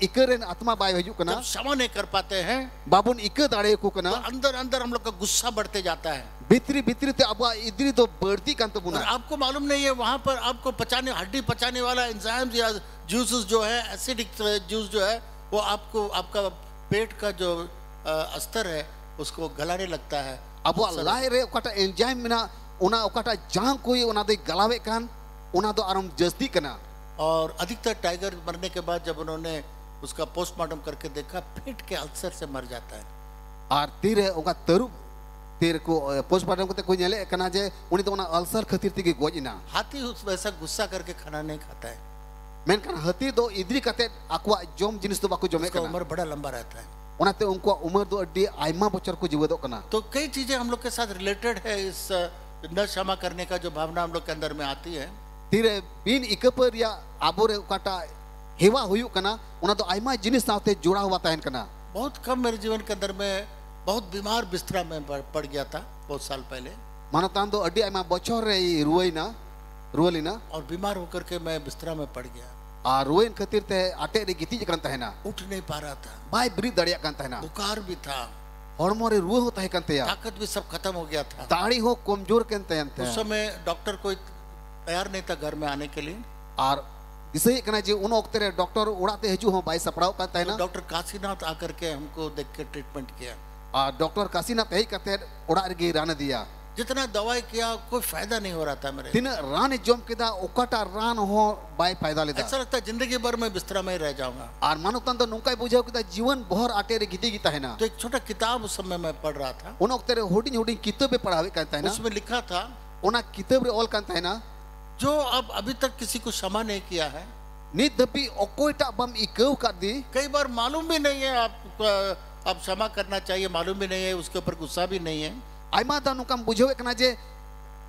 इकरेन आत्मा बाय हजू कना जब क्षमा नहीं कर पाते हैं बाबुन इक दाड़े को तो कना अंदर अंदर हम लोग का गुस्सा बढ़ते जाता है। भीतरी भीतरी ते अबुआ इधरी तो बढ़ती कांत और बुना आपको मालूम नहीं है वहां पर आपको हड्डी पचाने वाला एंजाइम्स या जूसेस जो है, एसिडिक जूस जो है, वो आपको आपका पेट का जो स्तर है उसको गलाने लगता है। अबुआ लाई रे ओकाटा एंजाइम मेना ओना ओकाटा जांग कोई ओना दे गलावे कान ओना दो आरम जस्दी कना। और अधिकतर टाइगर मरने के बाद जब उन्होंने उसका पोस्टमार्टम करके देखा पेट के अल्सर से मर जाता है। आर तीरे ओका तरुब तीर को पोस्टमार्टम करते कोई नेले कना जे उनी तो ओना अल्सर खातिर तिगे गोजिना। हाथी उस वैसा गुस्सा करके खाना नहीं खाता है। मेनखान हाथी दो इधरी कते आकुआ जोम जिनिस तो बाको जोमे उसका कना उम्र बड़ा लंबा रहता है। ओनाते उनको उम्र दो अड्डी आइमा बचर को जीवदो कना। तो कई चीजें हम लोग के साथ रिलेटेड है इस न क्षमा करने का जो भावना हम लोग के अंदर में आती है। तीरे बिन इकपर या आबोरे ओकाटा हेवा हुयु कना ओना तो आइमा जिनिस साथे जुड़ा हुआ तहन कना। बहुत कम मेरे जीवन के अंदर में बहुत बीमार बिस्तरा में पड़ गया था बहुत साल पहले। मानतान दो अड्डी आइमा बचर रे रुवइना रुवलिना और बीमार होकर के मैं बिस्तरा में पड़ गया। आ रुइन खातिर ते आटे रे गिती जकन तहना उठ नहीं पा रहा था, बाय ब्री दड़िया कान तहना, बुखार भी था, हॉर्मोन रे रुह होता है कान तया, ताकत भी सब खत्म हो गया था। दाढ़ी हो कमजोर केन तयन उस समय डॉक्टर कोई तैयार नहीं था घर में आने के लिए। और दिसई कना जे उन वक्त रे डॉक्टर उड़ाते हजू हो बाय सपड़ाव कान तहना। तो डॉक्टर काशीनाथ आकर के हमको देख के ट्रीटमेंट किया। आ डॉक्टर काशीनाथ हेई कते उड़ा रे रान दिया। जितना दवाई किया कोई फायदा नहीं हो रहा था मेरे। तीन रान जोम केदा ओकाटा रान हो बाय फायदा लेदा। ऐसा लगता है जिंदगी भर मैं बिस्तरा में ही रह जाऊंगा। और मानो तन तो नुकाय बुझाव केदा जीवन भर आटे रे गिती गिता है ना। तो एक छोटा किताब उस समय मैं पढ़ रहा था। उन वक्त रे होडिंग होडिंग किताबे पढ़ावे कान तहना। उसमें लिखा था ओना किताब रे ऑल कान तहना जो अब अभी तक किसी को क्षमा नहीं किया है, नित दपी ओकोइटा बम इकव कर दी। कई बार मालूम भी नहीं है आप क्षमा करना चाहिए, मालूम भी नहीं है, उसके ऊपर गुस्सा भी नहीं है। आइमा दा नुकाम बुझावे कना जे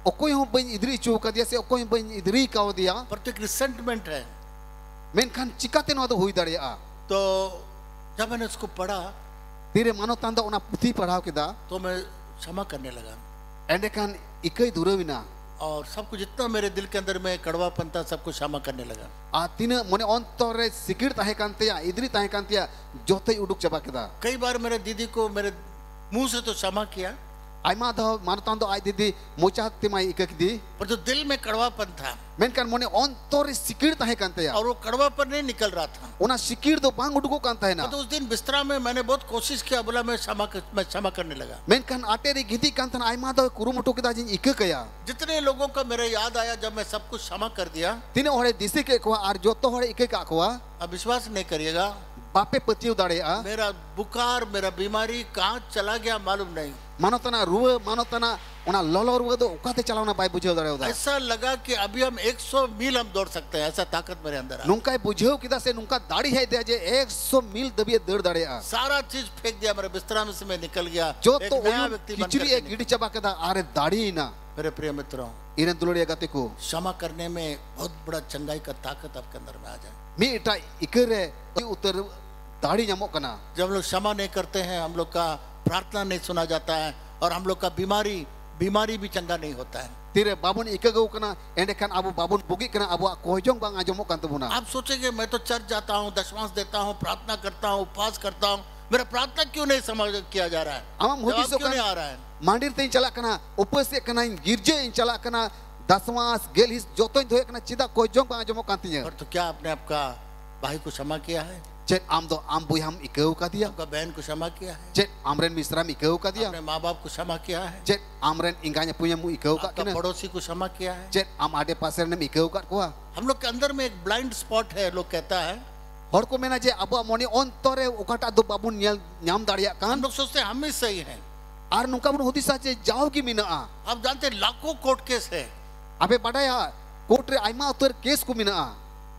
ओकोई हो बन इधरी चो कर दिया से ओकोई बन इधरी काव दिया। पर तो एक रिसेंटमेंट है। मेनखान चिकाते नो तो हुई दड़िया। तो जब मैंने उसको पढ़ा धीरे मानो तांदा ओना पुथी पढ़ाव केदा तो मैं क्षमा करने लगा। एंडेखान इकई दुरविना और सब कुछ जितना मेरे दिल के अंदर में कड़वापन था सब कुछ क्षमा करने लगा। आ तीन मने अंतर रे सिकिर ताहे कांतिया इधरी ताहे कांतिया जोते उडुक चबा केदा। कई बार मेरे दीदी को मेरे मुंह से तो क्षमा किया, आइमा दा मानो तांदो आई दीदी मोचा तिमाई इकक दी, पर जो दिल में कड़वापन था मेनखान मने अंतर रे सिकिर ताहे कांतिया और वो कड़वापन नहीं निकल रहा था। ओना सिकिर दो बांग उडुको कांता है ना। तो उस दिन बिस्तरा में मैंने बहुत कोशिश किया, बोला मैं क्षमा करने लगा। मेनखान आटे रे गिदी कांतन आइमा दा कुरुमुटो केदा जिन इककया। जितने लोगों का मेरे याद आया जब मैं सब कुछ क्षमा कर दिया, तीन होड़े दिसे के को आर जोतो होड़े इके का को अब विश्वास नहीं करिएगा, बापे पतिव दाड़े आ मेरा बुखार मेरा बीमारी कहाँ चला गया मालूम नहीं। मानोतना रुवे मानोतना ओना ललो रुवे दो ओकाते चलावना बाय बुझेव दाड़े उदा। ऐसा लगा कि अभी हम 100 मील हम दौड़ सकते हैं, ऐसा ताकत मेरे अंदर आ। नुंकाय बुझेव किदा से नुंका दाढ़ी है दे जे 100 मील दबिए दड़ दाड़े आ। सारा चीज फेंक दिया मेरे बिस्तरा में से, मैं निकल गया जो एक तो नया ओयु व्यक्ति बन किचरी करके एक गिडी चबा केदा आरे दाढ़ी ना मेरे प्रिय मित्रों, Iren duluria gatiku. क्षमा करने में बहुत बड़ा चंगाई का ताकत आपके अंदर में आ जाए। Mi ita ikere utar dari nyamok kana. जब हम लोग क्षमा नहीं करते हैं, हम लोग का प्रार्थना नहीं सुना जाता है और हम लोग का बीमारी भी चंगा नहीं होता है। Tire babun ikagau kana. Endekan abu babun bugi kana abu kohjong bang ajomok kan tubuna. आप सोचेंगे मैं तो चर्च जाता हूँ, दशमांश देता हूँ, प्रार्थना करता हूँ, उपवास करता हूँ, मेरा प्रार्थना क्यों नहीं समझ किया जा रहा है? Amam hudi जवाब क्यों नहीं आ रहा है? Mandir tein chalak kana. Upasya kana girje in chalak kana. Dasmas gelis jotoin doy kana cida kohjong bang ajomok kan tinya. और तो क्या आपने आपका भाई को क्षमा किया है? Cek am do am buy ham ikau ka dia. आपका बहन को क्षमा किया है? Cek amren misram ikau ka dia. अपने माँ बाप को क्षमा किया है? Cek amren ingkanya punya mu ikau ka आपका kena. पड़ोसी को क्षमा किया है? Cek am ade pasar nem ikau ka kuah. हम लोग के अंदर में एक ब्लाइंड स्पॉट है, लोग कहता है, Hor ko mena je abu moni ontore ukata do babun nyam daria हम kan. लोग सोचते हैं हम ही सही हैं। Ar nungka bun hudisa je jauh ki mina a. आप जानते हैं लाखों कोर्ट केस है, Abe badaya कोर्ट रे आइमा उतर केस को मिना आ.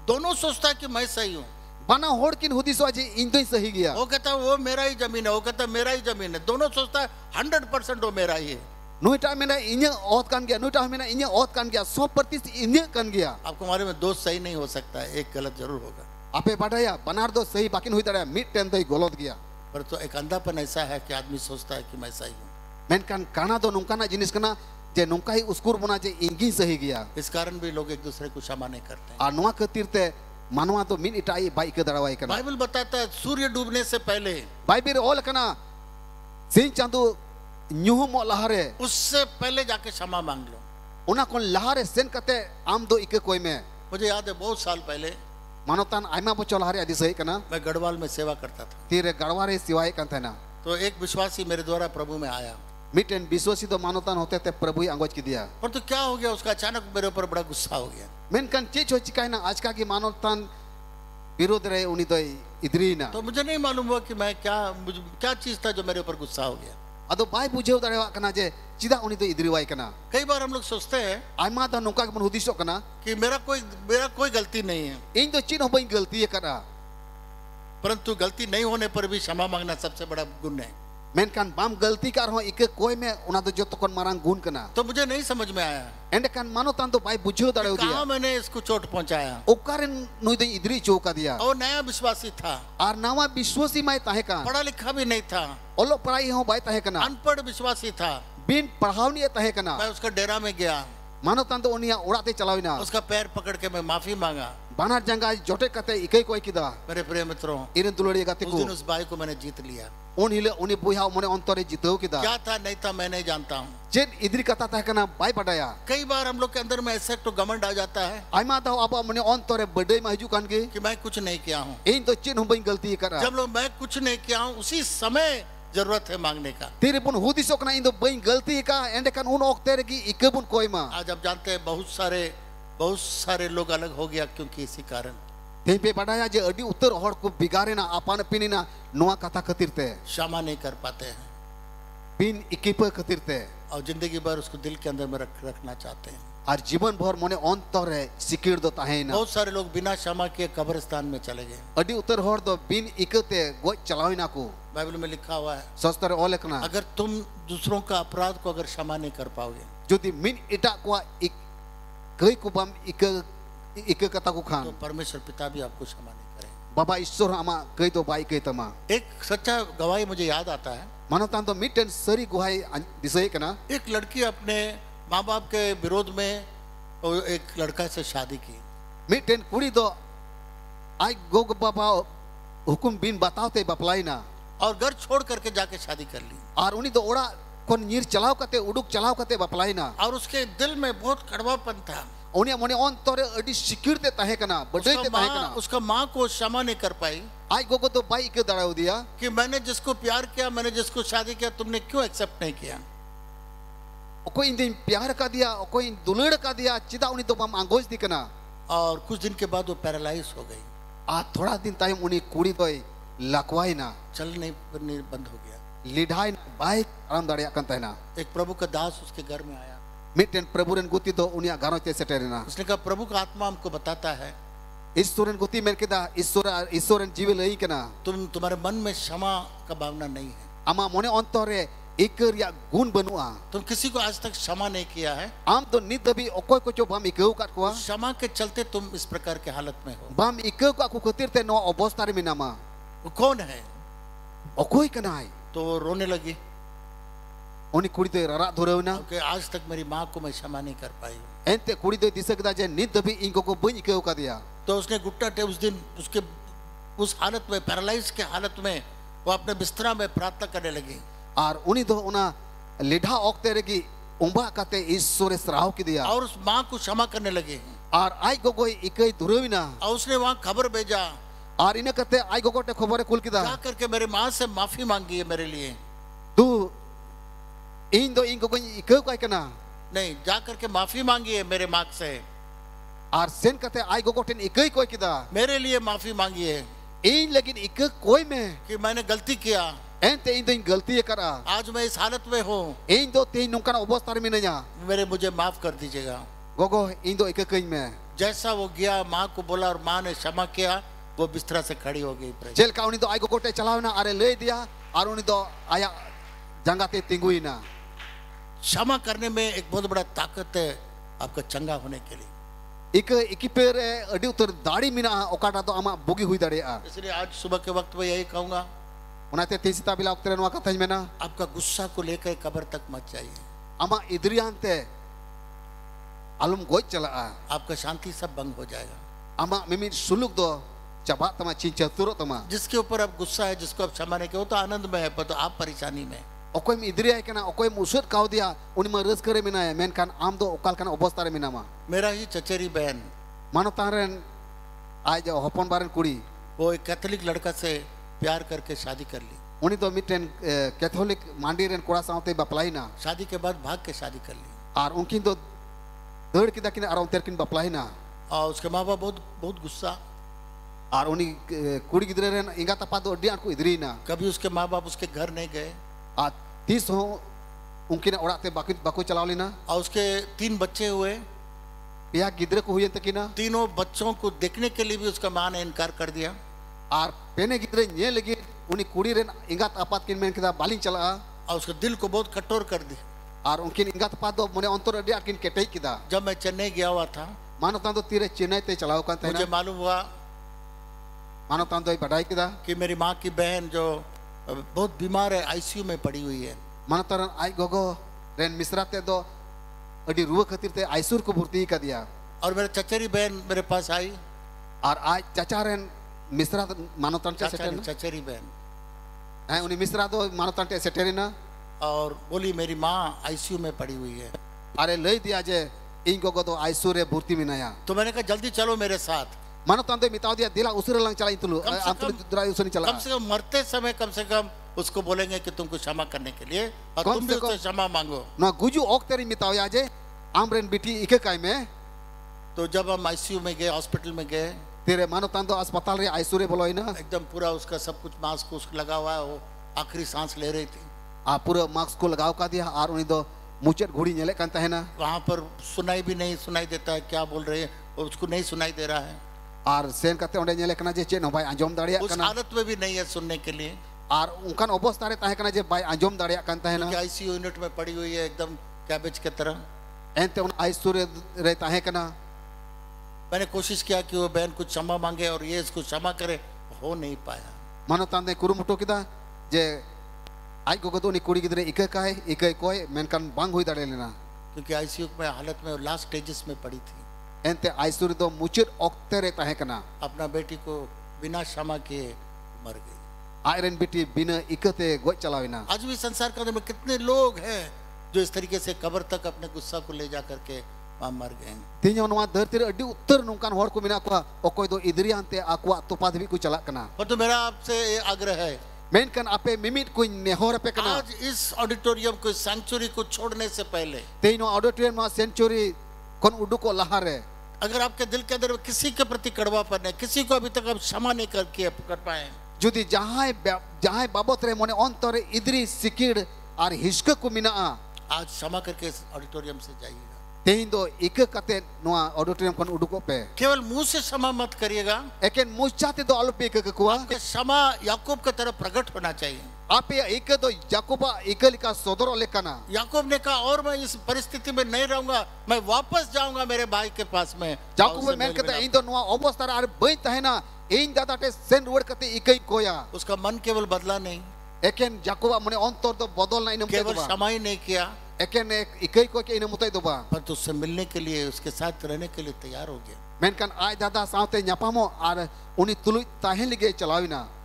दोनों सोचता है कि मैं सही हूँ। बना होड़ किन हुदिसो जे इन तो ही सही गया. वो कहता है वो मेरा ही जमीन है, वो कहता है मेरा ही जमीन है। दोनों सोचता है 100% वो मेरा ही है। नुइटा मेना इन्या औत कान गया. नुइटा मेना इन्या औत कान गया. 100% इन्या कान गया. आपको हमारे में दो सही नहीं हो सकता है, एक गलत जरूर होगा। आपे badaya banar do सही बाकिन हुई तरह मिट टेन तो ही गलत गया. पर तो एक अंधापन ऐसा है कि आदमी सोचता है कि मैं सही हूँ। मेनकान काना दो नुंका ना जिनिस कना जे नुंका ही उसकुर बना जे इंगी सही गया. इस कारण भी लोग एक दूसरे को क्षमा नहीं करते हैं। आ नुआ खातिर ते मानवा तो मिन इटाई बाइक के दड़वाई कना. बाइबल बताता है सूर्य डूबने से पहले, बाइबिल ओल कना सिंह चांदू न्यूह मो लहारे उससे पहले जाके क्षमा मांग लो। उना कोन लहारे सेन कते आम दो इके कोई में मुझे याद है बहुत साल पहले मानवतान आइमा बचो लहारे आदि सही कना. मैं गढ़वाल में सेवा करता था, तीरे गड़वारे सिवाय kan था ना. तो एक विश्वासी मेरे द्वारा प्रभु में आया। मिटेन विश्वासी तो मानवतान होते थे प्रभु ही अंगोज की दिया. पर तो क्या हो गया, उसका अचानक मेरे ऊपर बड़ा गुस्सा हो गया। मेनकान चीज हो चिकाय ना आज का की मानवतान विरोध रहे उन्हीं तो इधरी ना. तो मुझे नहीं मालूम हुआ कि मैं क्या चीज था जो मेरे ऊपर गुस्सा हो गया। अदो बाय बुझे दड़वा कना जे चिदा उन्हीं तो इधरी वाई कना. कई बार हम लोग सोचते हैं आइमा दा नुका के मन हुदिसो कना कि मेरा कोई गलती नहीं है, इन तो चीन हो बई गलती है कना. परंतु गलती नहीं होने पर भी क्षमा मांगना सबसे बड़ा गुण है। मेनकान बाम गलती कार हो इके कोई में उना तो जो तो कोन मारंग गुण कना. तो मुझे नहीं समझ में आया एंडकान मानवतान तो बाय बुझे दड़े कहाँ दिया. मैंने इसको चोट पहुंचाया। ओकारेन नुई तो इधरी चौका दिया. और नया विश्वासी था, आर नावा विश्वासी माय ताहे का. पढ़ा लिखा भी नहीं था, ओलो पढ़ाई हो बाय ताहे कना. अनपढ़ विश्वासी था। बिन पढ़ावनी ताहे कना. मैं उसका डेरा में गया, मानवतान तो उनिया उड़ाते चलाविना. उसका पैर पकड़ के मैं माफी मांगा। बानार जंगा जोटे कते इके कोई किदा. मेरे प्रिय मित्रों, इरन दुलड़ी गाते उस को दिन उस भाई को मैंने जीत लिया। उन हिले उन्हें बुहा मने अंतरे जितौ किदा. क्या था नहीं था मैं नहीं जानता हूँ। जेन इधरी कथा ताहे कना बाय पढ़ाया. कई बार हम लोग के अंदर में ऐसा तो घमंड आ जाता है आइमा दाव अब मने अंतरे बड़े में हिजू कान के कि मैं कुछ नहीं किया हूँ। इन तो चिन हो बई गलती करा. जब लोग मैं कुछ नहीं किया हूँ, उसी समय जरूरत है मांगने का। तेरे पुन हुदिसो कना इन तो बई गलती का एंडकान उन ओक्तेरे की इके बुन कोई मा. आज आप जानते हैं बहुत सारे लोग अलग हो गया क्योंकि इसी कारण। ते पे पढ़ाया जे अडी उत्तर हड़ को बिगारे ना आपान पिनी ना नोआ कथा खतिरते क्षमा नहीं कर पाते हैं बिन इकिप खतिरते और जिंदगी भर उसको दिल के अंदर में रखना चाहते हैं। और जीवन भर मने अंतरे सिकिर दो ताहे ना. बहुत सारे लोग बिना क्षमा किए कब्रिस्तान में चले गए। अडी उत्तर हड़ दो बिन इकते गो चलावी ना को. बाइबल में लिखा हुआ है, सस्तर ओले कना अगर तुम दूसरों का अपराध को अगर क्षमा नहीं कर पाओगे जोदी मिन इटा को एक कई को बम इक कथा को खान तो परमेश्वर पिता भी आपको क्षमा नहीं करेंगे। बाबा ईश्वर आमा कई तो बाई कई तमा. एक सच्चा गवाही मुझे याद आता है। मानवतान तो मिटन सरी गुहाई दिसई कना. एक लड़की अपने माँ बाप के विरोध में एक लड़का से शादी की। मिटन कुड़ी तो आई गोग बाबा हुकुम बिन बताते बपलाई ना और घर छोड़ करके जाके शादी कर ली। और उन्हीं तो ओड़ा कोन नीर चलाव कते उडुक चलाव कते बपलाई ना. और उसके दिल में बहुत कड़वापन था। उन्हें मने अंतरे अडी सिकिरते ताहे कना बडई ते ताहे कना. उसका माँ को क्षमा नहीं कर पाई आई गोगो तो बाई के दड़ाव दिया कि मैंने जिसको प्यार किया, मैंने जिसको शादी किया, तुमने क्यों एक्सेप्ट नहीं किया। कोई इन प्यार का दिया कोई दुलड़ का दिया चिदा उन्हीं तो बम आंगोज दी कना. और कुछ दिन के बाद वो पैरालाइज हो गई। आ थोड़ा दिन टाइम उन्हीं कुड़ी तो लकवाई ना चल नहीं बंद हो गया। लिढ़ाई बाइक आराम दाड़िया कन तहना. एक प्रभु का दास उसके घर में आया। मिटन प्रभु रेन गुती तो उनिया गानो ते सेटेरना. उसने कहा प्रभु का आत्मा हमको बताता है ईश्वरन गुती मेन केदा ईश्वरन जीवे लई कना. तुम्हारे मन में क्षमा का भावना नहीं है। आमा मने अंतरे ika riak gun banua. तुम किसी को आज तक क्षमा नहीं किया है, Am do nit dabi okoy ko cho bam ikeu kat ko. क्षमा के चलते तुम इस प्रकार के हालत में हो। Bam ikeu ko aku khatir te no obostar minama. वो कौन है? Okoy kanai. तो वो रोने लगी Oni kuri te rarak dhurauna. कि आज तक मेरी माँ को मैं क्षमा नहीं कर पाई। Ente kuri do disa keda je nit dabi ingo ko bany ikeu ka dia. तो उसने घुटना टे उस दिन उसके उस हालत में, पैरालाइज के हालत में वो अपने बिस्तरा में प्रार्थना करने लगी। Ar uni do ona ledha okte regi umba kate Ishore srao ki dia. और उस माँ को क्षमा करने लगी Ar ai gogoi ikei dhurawina. और उसने वहाँ खबर भेजा, Ar ina kate ai gogote khobore kul जा kida. करके मेरे माँ से माफी मांगी है मेरे लिए। Tu indo ingo ko ikeu kai kana. नहीं, जा करके माफी मांगी है मेरे माँ से, Ar sen kate ai gogoten ikei koi kida. मेरे लिए माफी मांगी है In lagin ikeu koi me. कि मैंने गलती किया, Ente indo in galti ye kara. आज मैं इस हालत में हूँ, Indo te nungkan obostar minanya. मेरे मुझे माफ कर दीजिएगा। Gogo indo ikeu kei me. जैसा वो गया माँ को बोला और माँ ने क्षमा किया, वो बिस्तरा से खड़ी हो गई। Praise. Jel ka uni do ai gogote chalawna are lei dia. Ar uni do aya jangate tinguina. क्षमा करने में एक बहुत बड़ा ताकत है आपका चंगा होने के लिए। Ika ikipere adi utar dari mina okata do ama bugi hui daria. इसलिए आज सुबह के वक्त में यही कहूँगा, Onate tisita bila oktere no akata mena. आपका गुस्सा को लेकर कब्र तक मत जाइए, Ama idriante alum goi chala. आपका शांति सब भंग हो जाएगा। Ama mimit suluk do cabat tama cinca turut tama. जिसके ऊपर आप गुस्सा है, जिसको आप क्षमा नहीं किया, वो तो आनंद में है, पर तो आप परेशानी में। Okoy mi idriya kana okoy musut kau dia uni ma raskare mina ya men kan am do okal kana obostare mina ma. मेरा ही चचेरी बहन, Manotaren ai jo hopon baren kuri. वो एक कैथोलिक लड़का से प्यार करके शादी कर ली। Uni do miten Catholic mandiren kora saute baplaina. शादी के बाद भाग के शादी कर ली Ar unkin do deur kita kina aron terkin baplaina. और उसके माँ बाप बहुत बहुत गुस्सा। Ar uni kuri gidre ren inga tapat do dia aku idrina. कभी उसके माँ बाप उसके घर नहीं गए Ar tis ho unkin orak te baku chalawlina. और उसके 3 बच्चे हुए, Pihak gidre ko huyen tekina. तीनों बच्चों को देखने के लिए भी उसका माँ ने इनकार कर दिया। Ar pene gidre nye lagi uni kuri ren ingat apat kin men kita baling chala. और उसके दिल को बहुत कठोर कर दी। Ar unkin ingat apat do mone ontor dia kin ketei kita. जब मैं चेन्नई गया हुआ था, Manotan do tire Chennai te chalaw kan मुझे taina. मालूम हुआ Manotan do badai kita. कि मेरी माँ की बहन जो बहुत बीमार है, आईसीयू में पड़ी हुई है। Manotaran ai gogo ren misra te do adi ruwa khatir te aisur ko bhurti ka dia. और मेरे चचेरी बहन मेरे पास आई, Ar ai chacha ren misra manotan te चाचा setel ने na. चचेरी बहन, Hai uni misra do manotan te seterina. और बोली मेरी माँ आईसीयू में पड़ी हुई है। Are lei dia je ing gogo do aisur re bhurti minaya. तो मैंने कहा जल्दी चलो मेरे साथ, Manotan do mitau dia dila usura lang chala itulu. कम से Am tulu dra usuni come chala. से कम मरते समय कम से कम उसको बोलेंगे कि तुमको क्षमा करने के लिए, और कम तुम भी से कम- उससे क्षमा मांगो। No guju ok teri mitau ya je am ren biti ike kai me. तो जब हम आईसीयू में गए, हॉस्पिटल में गए, Tire manotan do अस्पताल रे aisur re boloina. एकदम पूरा उसका सब कुछ मास्क उसको लगा हुआ है, वो आखिरी सांस ले रही थी। A pura mask ko lagaw ka dia ar uni do mucet घुड़ी nyelek kan tahena. वहाँ पर सुनाई भी नहीं सुनाई देता है क्या बोल रहे हैं, और उसको नहीं सुनाई दे रहा है, Ar sen kate onde nyelek kana je chet no bai anjom daria उस kana. हालत में भी नहीं है सुनने के लिए, Ar unkan obostar re tahe kana je bai anjom daria kan कि tahena. आईसीयू यूनिट में पड़ी हुई है एकदम कैबेज की तरह। Ente un aisur re tahe kana. मैंने कोशिश किया कि वो बहन कुछ क्षमा मांगे और ये इसको क्षमा करे, हो नहीं पाया। Manotan de kurumuto kita je ai gogo do ni kuri gidre ike kai ike koi menkan bang hui dare lena. क्योंकि आईसीयू में हालत में लास्ट स्टेजेस में पड़ी थी, Ente aisur do mucet okte re tahe kana. अपना बेटी को बिना क्षमा किए मर गई। Airen biti bina ikate goj chalawina. आज भी संसार के अंदर में कितने लोग हैं जो इस तरीके से कब्र तक अपने गुस्सा को ले जा करके वहां मर गए। Tinya noa dharti re adi uttar nungkan hor ko mina ko okoy do idri ante akwa topa debi ku chalak kana. और तो मेरा आपसे ये आग्रह है, Menkan ape mimit ku nehor ape kana. आज इस ऑडिटोरियम को, सेंचुरी को छोड़ने से पहले, Teino auditorium ma century kon uduko lahare. अगर आपके दिल के अंदर किसी के प्रति कड़वापन है, किसी को अभी तक आप क्षमा नहीं कर पाए, Judi jahai babot re mone ontore idri sikir ar hiska ku mina. आज क्षमा करके इस ऑडिटोरियम से जाइएगा। Tehin do ike kate noa auditorium kon uduko pe. केवल मुंह से क्षमा मत करिएगा, Eken muchate do alupe ke kuwa. कि क्षमा याकूब की तरह प्रकट होना चाहिए। Apa ika do Jacoba ika lika sodor oleh kana. याकूब ने कहा और मैं इस परिस्थिति में नहीं रहूंगा, मैं वापस जाऊंगा मेरे भाई के पास में। Jacob और उससे men मेल kata मिलाप ᱤᱧ ᱫᱚ ᱱᱚᱣᱟ ᱚᱵᱚᱥᱛᱟ ᱨᱮ ᱟᱨ ᱵᱟᱹᱧ ᱛᱟᱦᱮᱱᱟ, ᱤᱧ ᱫᱟᱫᱟ ᱴᱷᱮᱱ ᱥᱮᱱ ᱨᱩᱣᱟᱹᱲ ᱠᱟᱛᱮ ᱤᱠᱟᱹᱧ ᱠᱚᱭᱟ। उसका मन केवल बदला नहीं, ᱮᱠᱮᱱ Jacob मने অন্তর ᱫᱚ ᱵᱚᱫᱚᱞ ᱱᱟ ᱤᱱᱟᱹ ᱢᱚᱛᱚ केवल ᱫᱚ ᱵᱟᱝ। क्षमा ही नहीं किया, ᱮᱠᱮᱱ ᱤᱠᱟᱹᱭ ᱠᱚ ke ᱤᱱᱟᱹ ᱢᱚᱛᱚ ᱫᱚ ᱵᱟᱝ। पर उससे मिलने के लिए, उसके साथ रहने के लिए तैयार हो गया। ᱢᱮᱱᱠᱷᱟᱱ ᱟᱡ ᱫᱟᱫᱟ ᱥᱟᱶᱛᱮ ᱧᱟᱯᱟᱢᱚᱜ ᱟᱨ ᱩᱱᱤ ᱛᱩᱞᱩᱡ ᱛᱟᱦᱮᱱ ᱞᱟᱹᱜᱤᱫ ᱪᱟᱞᱟᱣᱮᱱᱟ।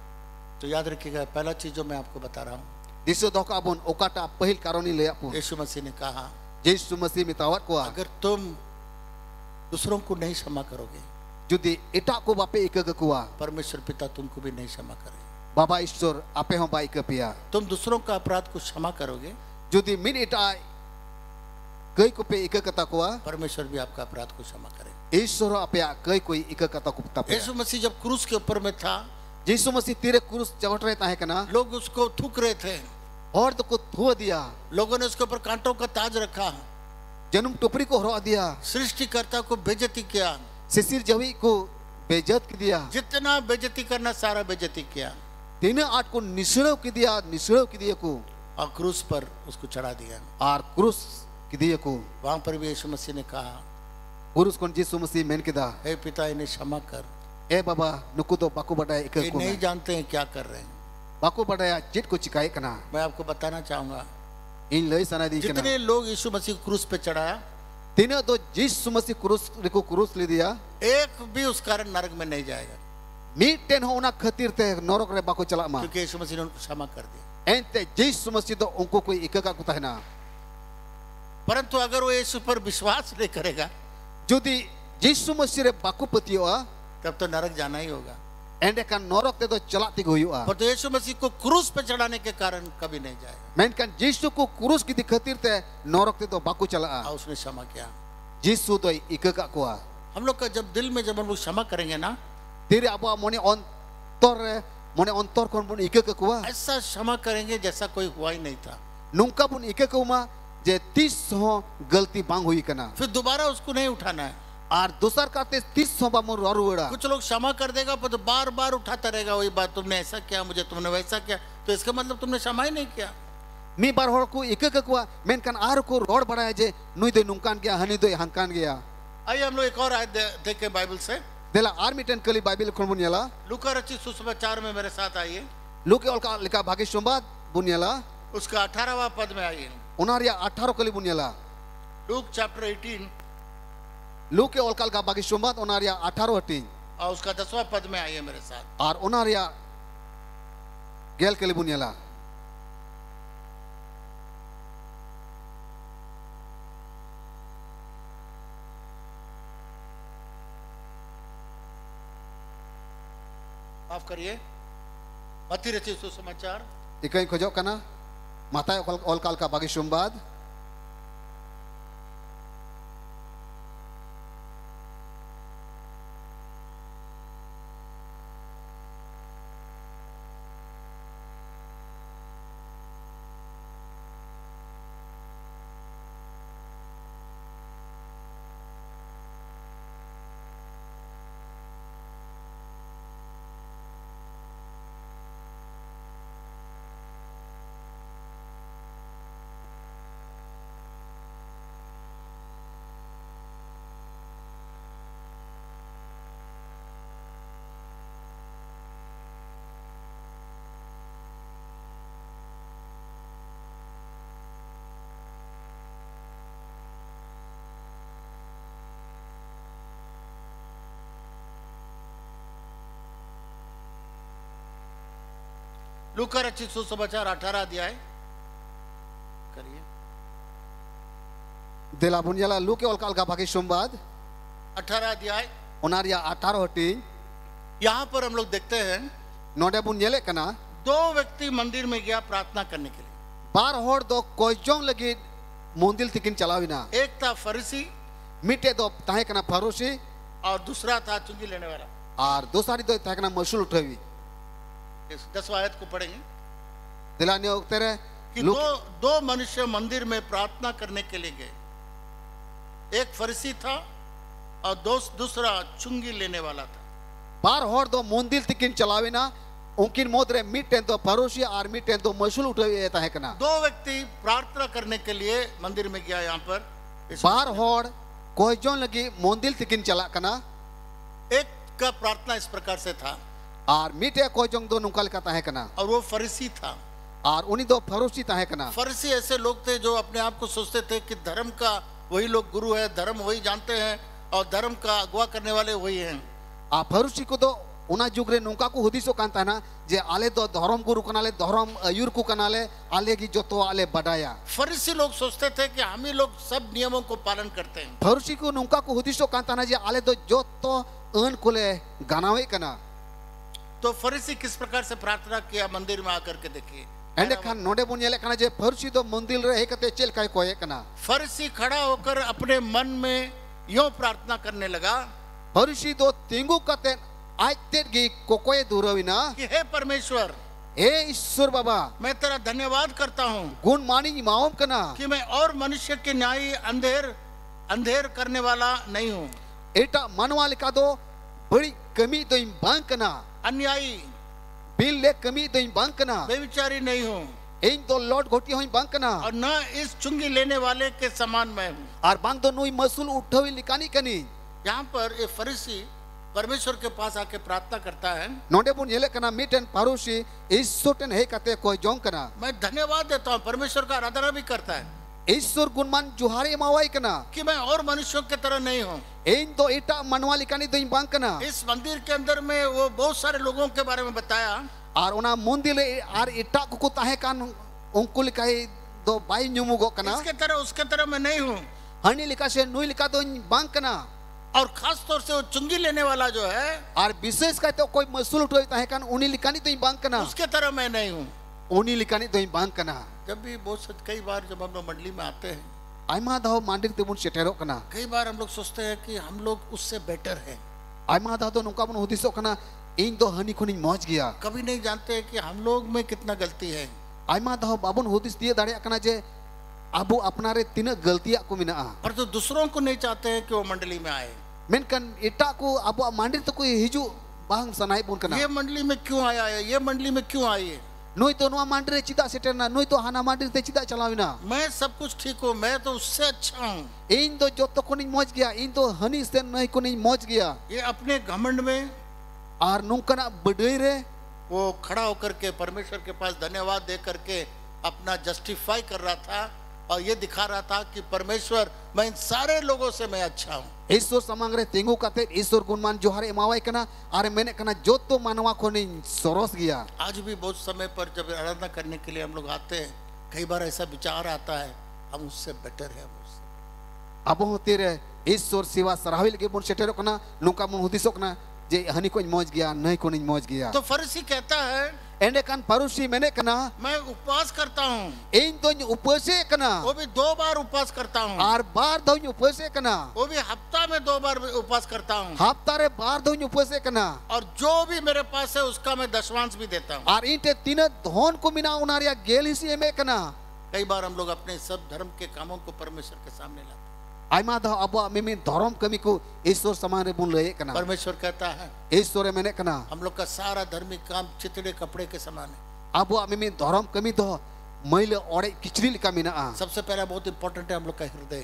तो याद रखिएगा, पहला चीज जो मैं आपको बता रहा हूँ, ᱫᱤᱥᱟᱹ ᱫᱚᱦᱚ ᱠᱟᱜ ᱵᱚᱱ ᱚᱠᱟᱴᱟᱜ ᱯᱟᱹᱦᱤᱞ ᱠᱟᱨᱚᱱᱤᱧ ᱞᱟᱹᱭᱟᱫ ᱵᱚᱱ। यीशु मसीह ने कहा, ᱡᱮᱥᱩ ᱢᱟᱥᱤ ᱢᱮᱛᱟᱣᱟᱫ ᱠᱚᱣᱟ, अगर तुम दूसरों को नहीं क्षमा करोगे, ᱡᱩᱫᱤ ᱮᱴᱟᱜ ᱠᱚ ᱵᱟᱯᱮ ᱤᱠᱟᱹ ᱠᱟᱠᱚᱣᱟ, परमेश्वर पिता तुमको भी नहीं क्षमा करेगा। ᱵᱟᱵᱟ ᱤᱥᱥᱚᱨ ᱟᱯᱮ ᱦᱚᱸ ᱵᱟᱭ ᱤᱠᱟᱹ ᱯᱮᱭᱟ। तुम दूसरों का अपराध को क्षमा करोगे, ᱡᱩᱫᱤ ᱢᱤᱫ ᱮᱴᱟᱜ ᱠᱟᱹᱭ ᱠᱚᱯᱮ ᱤᱠᱟᱹ ᱠᱟᱛᱟ ᱠᱚᱣᱟ, परमेश्वर भी आपका अपराध को क्षमा करेगा। ईश्वर हᱚᱸ ᱟᱯᱮᱭᱟᱜ ᱠᱟᱹᱭ ᱠᱚᱭ ᱤᱠᱟᱹ ᱠᱟᱛᱟ ᱠᱚ ᱛᱟᱯᱮᱭᱟ। यीशु मसीह जब क्रूस के ऊपर में था, ᱡᱮᱥᱩ ᱢᱟᱥᱤ ᱛᱤᱨᱮ ᱠᱨᱩᱥ ᱪᱚᱴ ᱨᱮ ᱛᱟᱦᱮᱸ ᱠᱟᱱᱟ, लोग उसको थूक रहे थे, हर दको थुआ दिया, लोगों ने उसके ऊपर कांटों का ताज रखा, जन्म टोपरी को हरा दिया, सृष्टिकर्ता को बेइज्जती किया, शिशिर जवी को बेइज्जत की दिया, जितना बेइज्जती करना सारा बेइज्जती किया, तीन आठ को निसड़व की दिया, निसड़व की दिया को, और क्रूस पर उसको चढ़ा दिया। और क्रूस की दिया को, वहां पर भी यीशु मसीह ने कहा, क्रूस कौन यीशु मसीह मेन के दा, हे पिता इन्हें क्षमा कर, ए बाबा नुकु तो बाकू बड़ा एक ये को नहीं जानते हैं क्या कर रहे हैं। बाकू बड़ा चिट को चिकाए कना, मैं आपको बताना चाहूंगा, इन लई सना दी कना, जितने लोग यीशु मसीह को क्रूस पे चढ़ाया, तीन तो यीशु मसीह क्रूस को क्रूस ले दिया, एक भी उस कारण नरक में नहीं जाएगा, मीटेन हो ना खतीर ते नरक रे बाकू चला मा, क्योंकि यीशु मसीह ने उनको क्षमा कर दिया। एंते यीशु मसीह तो उनको कोई इका का कुता है ना, परंतु अगर वो यीशु पर विश्वास नहीं करेगा, जुदी यीशु मसीह रे बाकू पतियोआ, तब तो नरक जाना ही होगा। एंडे का नरक ते तो चलाती हुआ, पर तो यीशु मसीह को क्रूस पे चढ़ाने के कारण कभी नहीं जाएगा। मेनकन यीशु को क्रूस की खतीर ते नरक ते तो बाकू चला, और उसने क्षमा किया। यीशु तो इका का कोआ, हम लोग का जब दिल में जब हम लोग क्षमा करेंगे ना, तेरे अब मोने अंतर कौन बुन इका का कोआ, ऐसा क्षमा करेंगे जैसा कोई हुआ ही नहीं था, नुंका बुन इका को मा जे 30 हो गलती बांग हुई कना, फिर दोबारा उसको नहीं उठाना है। और दूसर करते 30 हो बामुर रुड़ा, कुछ लोग क्षमा कर देगा पर तो बार बार उठाता रहेगा वही बात, तुमने ऐसा किया मुझे, तुमने वैसा किया, तो इसका मतलब तुमने क्षमा ही नहीं किया। मी बार होड़ को इका का कोआ, मेनकन आर को रोड बढ़ाया जे नुई दे नुंकान गया, हनी दे हंकान गया। आइए हम लोग एक और आयत देखें बाइबल से, देला आर्मी टेन कली बाइबल खोल बुनियाला, लूका रचित सुसमाचार में मेरे साथ आइए, लुके ओलका लिखा भाग्य संवाद बुनियाला, उसका 18वां पद में आइए। उनारिया 18 कली बुनियाला, लूक चैप्टर 18 लुके ओलका का भाग्य संवाद उनारिया 18 हटी, और उसका 10वां पद में आइए मेरे साथ। और उनारिया गेल कली बुनियाला, माफ करिए, मत्ती रचित सुसमाचार इकाई खोजो कना, माताय ओलका का भाग्य संवाद, लूका रचित सुसमाचार 18 अध्याय करिए, देला बुनियाला लुके ओलका का भाग्य संवाद 18 अध्याय। उनारिया 18 हटी, यहाँ पर हम लोग देखते हैं नोडे बुनियाले कना, 2 व्यक्ति मंदिर में गया प्रार्थना करने के लिए, बार होड़ दो कोजों लगी मंदिर तिकिन चलाविना, एक था फरीसी मिटे दो ताहे कना फरोशी, और दूसरा था चुंगी लेने वाला। और दूसरी दो ताहे कना मसूल उठावी। इस 10वां आयत को पढ़ेंगे दिलाने होते रहे कि दो मनुष्य मंदिर में प्रार्थना करने के लिए गए, एक फरीसी था और दूसरा चुंगी लेने वाला था। बार होड़ दो मंदिर तिकिन चलाविना, उनकिन मोदरे मिटेन तो फरोशी और मिटेन तो मसूल उठावे ताहे कना दो व्यक्ति प्रार्थना करने के लिए मंदिर में गया। यहाँ पर बार होड़ कोई जोन लगी मंदिर तिकिन चला कना एक का प्रार्थना इस प्रकार से था और मिटे कोई जोन दो नुकल का ताहे कना और वो फरीसी था। और उन्हीं दो फरोशी ताहे कना फरीसी ऐसे लोग थे जो अपने आप को सोचते थे कि धर्म का वही लोग गुरु है, धर्म वही जानते हैं और धर्म का अगुवा करने वाले वही हैं। आ फरोशी को तो उना जुगरे नुका को हुदिसो कांता ना जे आले दो धर्म गुरु कनाले धर्म अयुर को कनाले आले की जो तो आले बढ़ाया। फरीसी लोग सोचते थे कि हम ही लोग सब नियमों को पालन करते हैं। फरोशी को नुका को हुदिसो कांता ना जे आले दो जो तो अन कोले गानावे कना। तो फरीसी किस प्रकार से प्रार्थना किया मंदिर में आकर के देखिए। एंडे खान नोडे बुनियाले कना जे फरोशी दो मंदिर रे हेकते चेल काय कोए कना। फरीसी खड़ा होकर अपने मन में यूं प्रार्थना करने लगा फरोशी दो तिंगु कते आज तेगी कोकोए दूरविना कि हे परमेश्वर, ए ईश्वर बाबा मैं तेरा धन्यवाद करता हूँ गुण मानी माओम कना कि मैं और मनुष्य के न्याय अंधेर करने वाला नहीं हूँ। एटा मनवाले का दो बड़ी कमी दो बांग कना अन्यायी बिल ले कमी दो बांग कना बेविचारी नहीं हूँ इन दो लॉट घोटी होई बांग कना और न इस चुंगी लेने वाले के समान मैं हूँ। और बांग दो नुई मसूल उठावी लिकानी कनी। यहाँ पर ये फरीसी परमेश्वर के पास आके प्रार्थना करता है। नोडे बुन येले कना मीटन फरोशी ईश्वरन हे कते कोई जोंग कना मैं धन्यवाद देता हूँ, परमेश्वर का आराधना भी करता है ईश्वर गुणमान जुहारे मावाई कना कि मैं और मनुष्यों की तरह नहीं हूँ। इन दो इटा मनवाली कनी दो बांग कना इस मंदिर के अंदर में वो बहुत सारे लोगों के बारे में बताया और उना मंदिर और इटा को ताहे कान उनको लिखाई दो बाई न्यूमुगो कना इसके तरह उसके तरह मैं नहीं हूँ। हनी लिखा से नुई लिखा दो बांग कना और खास तौर से वो चुंगी लेने वाला जो है और विशेष कहते हो कोई मसूल उठोई ताहे कान उनी लिखानी तो बांग कना उसके तरह मैं नहीं हूँ। उनी लिखानी तो बांग कना जब भी बहुत कई बार जब हम लोग मंडली में आते हैं आयमा दाहो मांडिर तेबुन सेटेरो कना कई बार हम लोग सोचते हैं कि हम लोग उससे बेटर हैं। आयमा दाहो तो नुका बन हुदिसो कना इन दो हनी खुनी मौज गया कभी नहीं जानते कि हम लोग में कितना गलती है। आयमा दाहो बाबुन हुदिस दिए दाड़े कना जे अबो अपना रे तीन गलतियां को मिना पर तो दूसरों को नहीं चाहते हैं कि वो मंडली में आए। मेनकन इटा को अबो मांडिर तो कोई हिजु बांग सनाई बुन कना ये मंडली में क्यों आया है, ये मंडली में क्यों आई है। नुई तो नुआ मांडिर चिदा सेटेरना नुई तो हाना मांडिर ते चिदा चलाविना मैं सब कुछ ठीक हूँ, मैं तो उससे अच्छा हूँ। इन दो जो तो को नहीं मौज गया इन तो हनी से नहीं को नहीं मौज गया ये अपने घमंड में और नुकना बडई रे वो खड़ा होकर के परमेश्वर के पास धन्यवाद दे करके अपना जस्टिफाई कर रहा था और ये दिखा रहा था कि परमेश्वर मैं इन सारे लोगों से मैं अच्छा हूँ। ईश्वर समांग रे तेंगु काते ईश्वर गुणमान जोहारे मावाई कना और मैंने कना जो तो मानवा को नहीं सरोस गया। आज भी बहुत समय पर जब आराधना करने के लिए हम लोग आते हैं कई बार ऐसा विचार आता है हम उससे बेटर है। अब होते रे ईश्वर सेवा सराहविल के बुन सेटेरो कना नुका मुन हुदिसो कना जे हनी को मौज गया नहीं को नहीं मौज गया। तो फरीसी कहता है एंडे कान फरुसी मैंने कना मैं उपवास करता हूँ, इन तो उपवासे कना वो भी 2 बार उपवास करता हूँ और बार दो उपवासे कना वो भी हफ्ता में 2 बार उपवास करता हूँ हफ्ता रे बार दो उपवासे कना और जो भी मेरे पास है उसका मैं दशवांश भी देता हूँ। और इनते तीन धोन को मिना उनारिया गेल हिसी में कना। कई बार हम लोग अपने सब धर्म के कामों को परमेश्वर के सामने लाते हैं। आयमा दा अब में धर्म कमी को ईश्वर समान रे बुन ले कना। परमेश्वर कहता है ईश्वर मैंने कना हम लोग का सारा धार्मिक काम चितड़े कपड़े के समान है। अब में धर्म कमी दो मैले ओड़े किचरी लिका मिना सबसे पहला बहुत इंपॉर्टेंट है हम लोग का हृदय।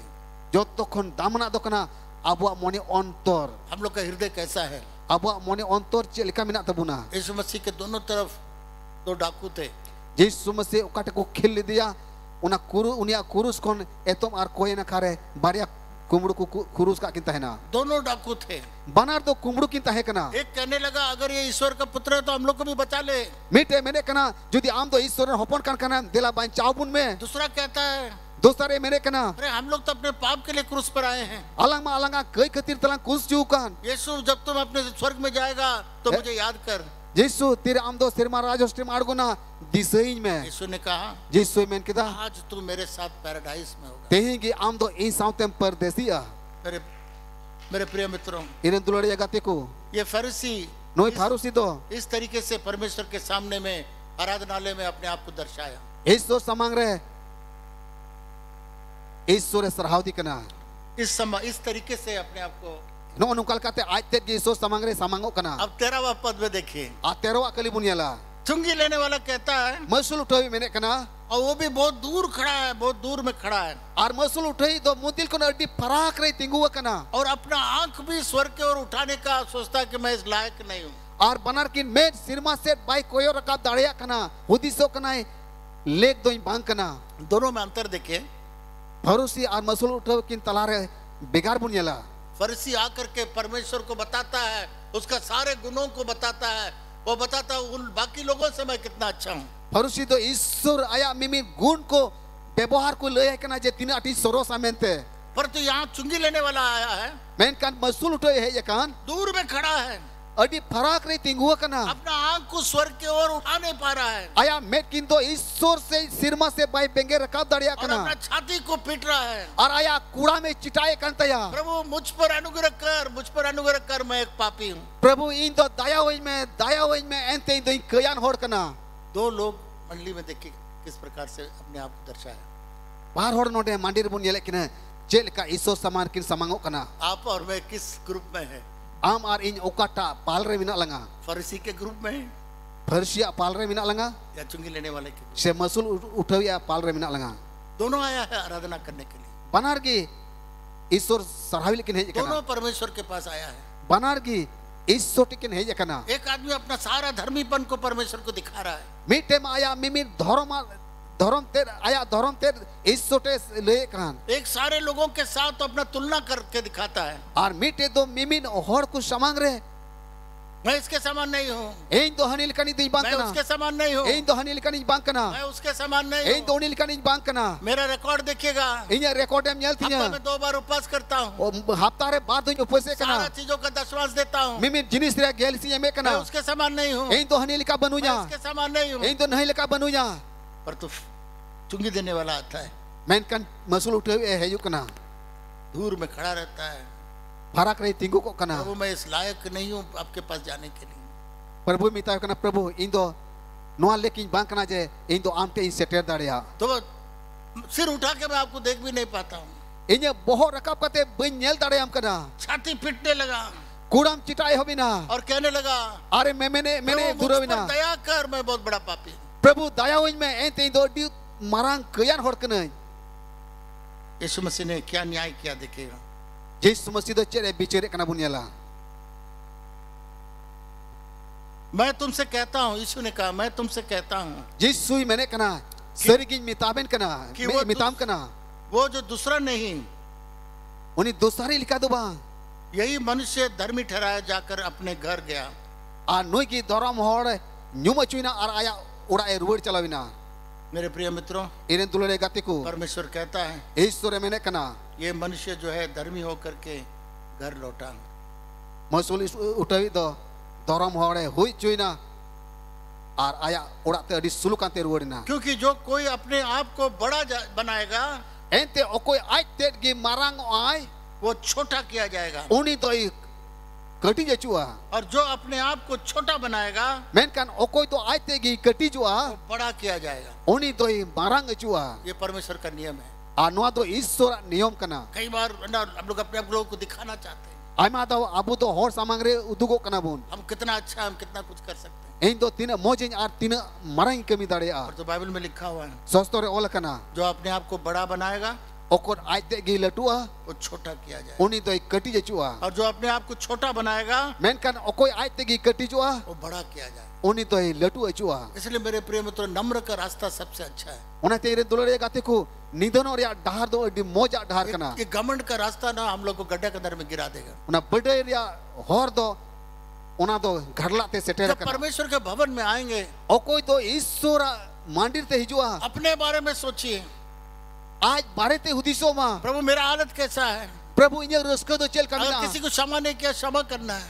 जो तो खन दामना दो कना अब मने अंतर हम लोग का हृदय कैसा है। अब मने अंतर चे लिका मिना तबुना। यीशु मसीह के दोनों तरफ 2 डाकू थे। यीशु मसीह उकाटे को खिल दिया उना कुरु उनिया कुरुस कोन एतम आर कोई ना खारे बारिया कुमड़ू को कुरुस का किंता है ना। दोनों डाकू थे। बनार तो कुमड़ू किंता है कना। एक कहने लगा अगर ये ईश्वर का पुत्र है तो हम लोग को भी बचा ले। मीटे मैंने कना यदि आम तो ईश्वर होपन कान कना दिला बाइन चावबुन में। दूसरा कहता है दोस्तरे मैंने कना अरे हम लोग तो अपने पाप के लिए क्रूस पर आए हैं। अलंग मा अलंगा कई खतिर तला कुस जुकान। यीशु जब तुम अपने स्वर्ग में जाएगा तो मुझे याद कर। यीशु तेरे आम दो सिरमा राजोष्टम आड़गुना दिसई में। यीशु ने कहा यीशु मैंने किदा आज तू मेरे साथ पैराडाइज में होगा। तेहिंगी आम दो ई साउतेम परदेसिया। मेरे प्रिय मित्रों इने दुलड़िया गाते को ये फरीसी नोई फारूसी तो इस तरीके से परमेश्वर के सामने में आराधनालय में अपने आप को दर्शाया। ईश्वर समांग रहे ईश्वर सराहती कना इस तरीके से अपने आप को No nungkal kate aitet gi Yesus samangre samangok kana. अब 13वां पद में देखिए, Atero kali bunyala. चुंगी लेने वाला कहता है, Masul utai mene kana. और वो भी बहुत दूर खड़ा है, बहुत दूर में खड़ा है, Ar masul utai do mutil kono adi parak re tinggu kana. और अपना आंख भी स्वर के ओर उठाने का सोचता है कि मैं इस लायक नहीं हूँ। Ar banar kin med sirma set bai koyo rakap darea kana. Hudiso kana leg doin bang kana. दोनों में अंतर देखिए, Farusi ar masul utai kin talare begar bunyala. फरीसी आकर के परमेश्वर को बताता है, उसका सारे गुणों को बताता है, वो बताता है उन बाकी लोगों से मैं कितना अच्छा हूँ। Farusi do Isur aya mimi gun ko ব্যবহার ko lay kana je tina ati soros amente. परंतु यहाँ चुंगी लेने वाला आया है, Men kan masul utai he yakan. दूर में खड़ा है, Adi parak re tinggu kana. अपना आंख को स्वर के ओर उठा नहीं पा रहा है, Aya met kindo Isur se sirma se bai benge rakap darea और अपना kana. छाती को पीट रहा है, Ar aya kura me chitaye kan taya. प्रभु मुझ पर अनुग्रह कर, मैं एक पापी हूँ। Prabhu in do daya hoin me ente in do in kayan hor kana. दो लोग मंडली में देखिए किस प्रकार से अपने आप को दर्शाया, Par hor no de mandir bun yele kina. Jel ka Isus saman kin samangok kana. आप और मैं किस ग्रुप में है? Am ar in okata palre mina langa. फरीसी के ग्रुप में है Persia palre mina langa. या चुंगी लेने वाले के group? Se masul utai ya palre mina langa. दोनों आया है आराधना करने के लिए, Banar gi Isur sarhavil kin he दोनों kana. परमेश्वर के पास आया है। Banar gi Isur kin he kana. एक आदमी अपना सारा धर्मीपन को परमेश्वर को दिखा रहा है, Mitem aya mimir dhorom ter Isute le kan. एक सारे लोगों के साथ तो अपना तुलना करके दिखाता है, Ar mite do mimin hor ku samangre. मैं इसके समान नहीं हूँ, Ein do hanil kani di मैं bankana. उसके समान नहीं हूँ, Ein do hanil kani bankana. मैं उसके समान नहीं Ein हूँ। do hanil kani bankana. मेरा रिकॉर्ड देखिएगा, Inya record em nyal हफ्ते tinya. में 2 बार उपवास करता हूँ, O haptare baad do upase सारा kana. चीजों का दशवांश देता हूँ, Mimir jinis re gel si eme मैं kana. उसके समान नहीं हूँ, Ein do hanil ka मैं banunya. उसके समान नहीं हूँ। Ein do nahil ka banunya. पर तो चुंगी देने वाला आता है, Men kan masul utai he yukana. दूर में खड़ा रहता है, Parak re tinggu ko kana. प्रभु मैं इस लायक नहीं हूँ आपके पास जाने के लिए। Prabhu mita kana Prabhu indo noa lekin bankana je indo amte in setter darea. तो सिर उठा के मैं आपको देख भी नहीं पाता हूँ, Inya boho rakap kate bain nyel daream kana. छाती पीटने लगा Kuram chitai hobina. और कहने लगा, Are mene प्रभु मुझ पर duravina. दया कर, मैं बहुत बड़ा पापी हूँ। Prabhu daya hoin me ente indo di marang kayan hor kana. यीशु मसीह ने क्या न्याय किया देखिएगा, Jesus mesti do chere bichere kana bunyala. मैं तुमसे कहता हूँ, यीशु ने कहा मैं तुमसे कहता हूँ Jesus sui mene kana. Serigin mitaben kana. कि वो Mitam kana. वो जो दूसरा नहीं, Uni dosari lika do ba. यही मनुष्य धर्मी ठहराया जाकर अपने घर गया। A noi ki doram hor nyuma chuina ar aya ura e ruwar chalawina. मेरे प्रिय मित्रों, Iren dulore gatiku. परमेश्वर कहता है Jesus mene kana. ये मनुष्य जो है धर्मी होकर के घर लौटा। Masul utawi do doram hore hui chuina ar aya ura te adi sulukan te ruwarina. क्योंकि जो कोई अपने आप को बड़ा बनाएगा Ente okoi ai tet gi marang ai वो छोटा किया जाएगा, uni doi kati je chua. और जो अपने आप को छोटा बनाएगा Men kan okoi do ai te gi kati chua वो बड़ा किया जाएगा। uni doi marang chua. ये परमेश्वर का नियम है। Anwa do Isor niyom kana. कई बार ना हम लोग अपने आप लोगों को दिखाना चाहते हैं, Aima do abu do hor samangre udugo kana bun. हम कितना अच्छा, हम कितना कुछ कर सकते हैं। Ein do tina mojin ar tina marang kami darea. और तो बाइबल में लिखा हुआ है, Sostore ola kana. जो अपने आप को बड़ा बनाएगा Okor ai te gi latua वो छोटा किया जाएगा, uni doi kati je chua. और जो अपने आप को छोटा बनाएगा Men kan okoi ai te gi kati chua वो बड़ा किया जाएगा। uni doi latu chua. इसलिए मेरे प्रिय मित्रों, नम्र का रास्ता सबसे अच्छा है। Ona te iren dulore gatiku nidano ria dahar do adi moja dahar kana. ये घमंड का रास्ता ना हम लोग को गड्ढे के अंदर में गिरा देगा। Ona bade ria hor do ona do gharla te setter जब kana. परमेश्वर के भवन में आएंगे, Okoi do Isora mandir te hijua. अपने बारे में सोचिए, Aaj bare te hudiso ma. प्रभु मेरा हालत कैसा है, Prabhu inya raska do chel अगर kamina. किसी को क्षमा नहीं किया क्षमा करना है।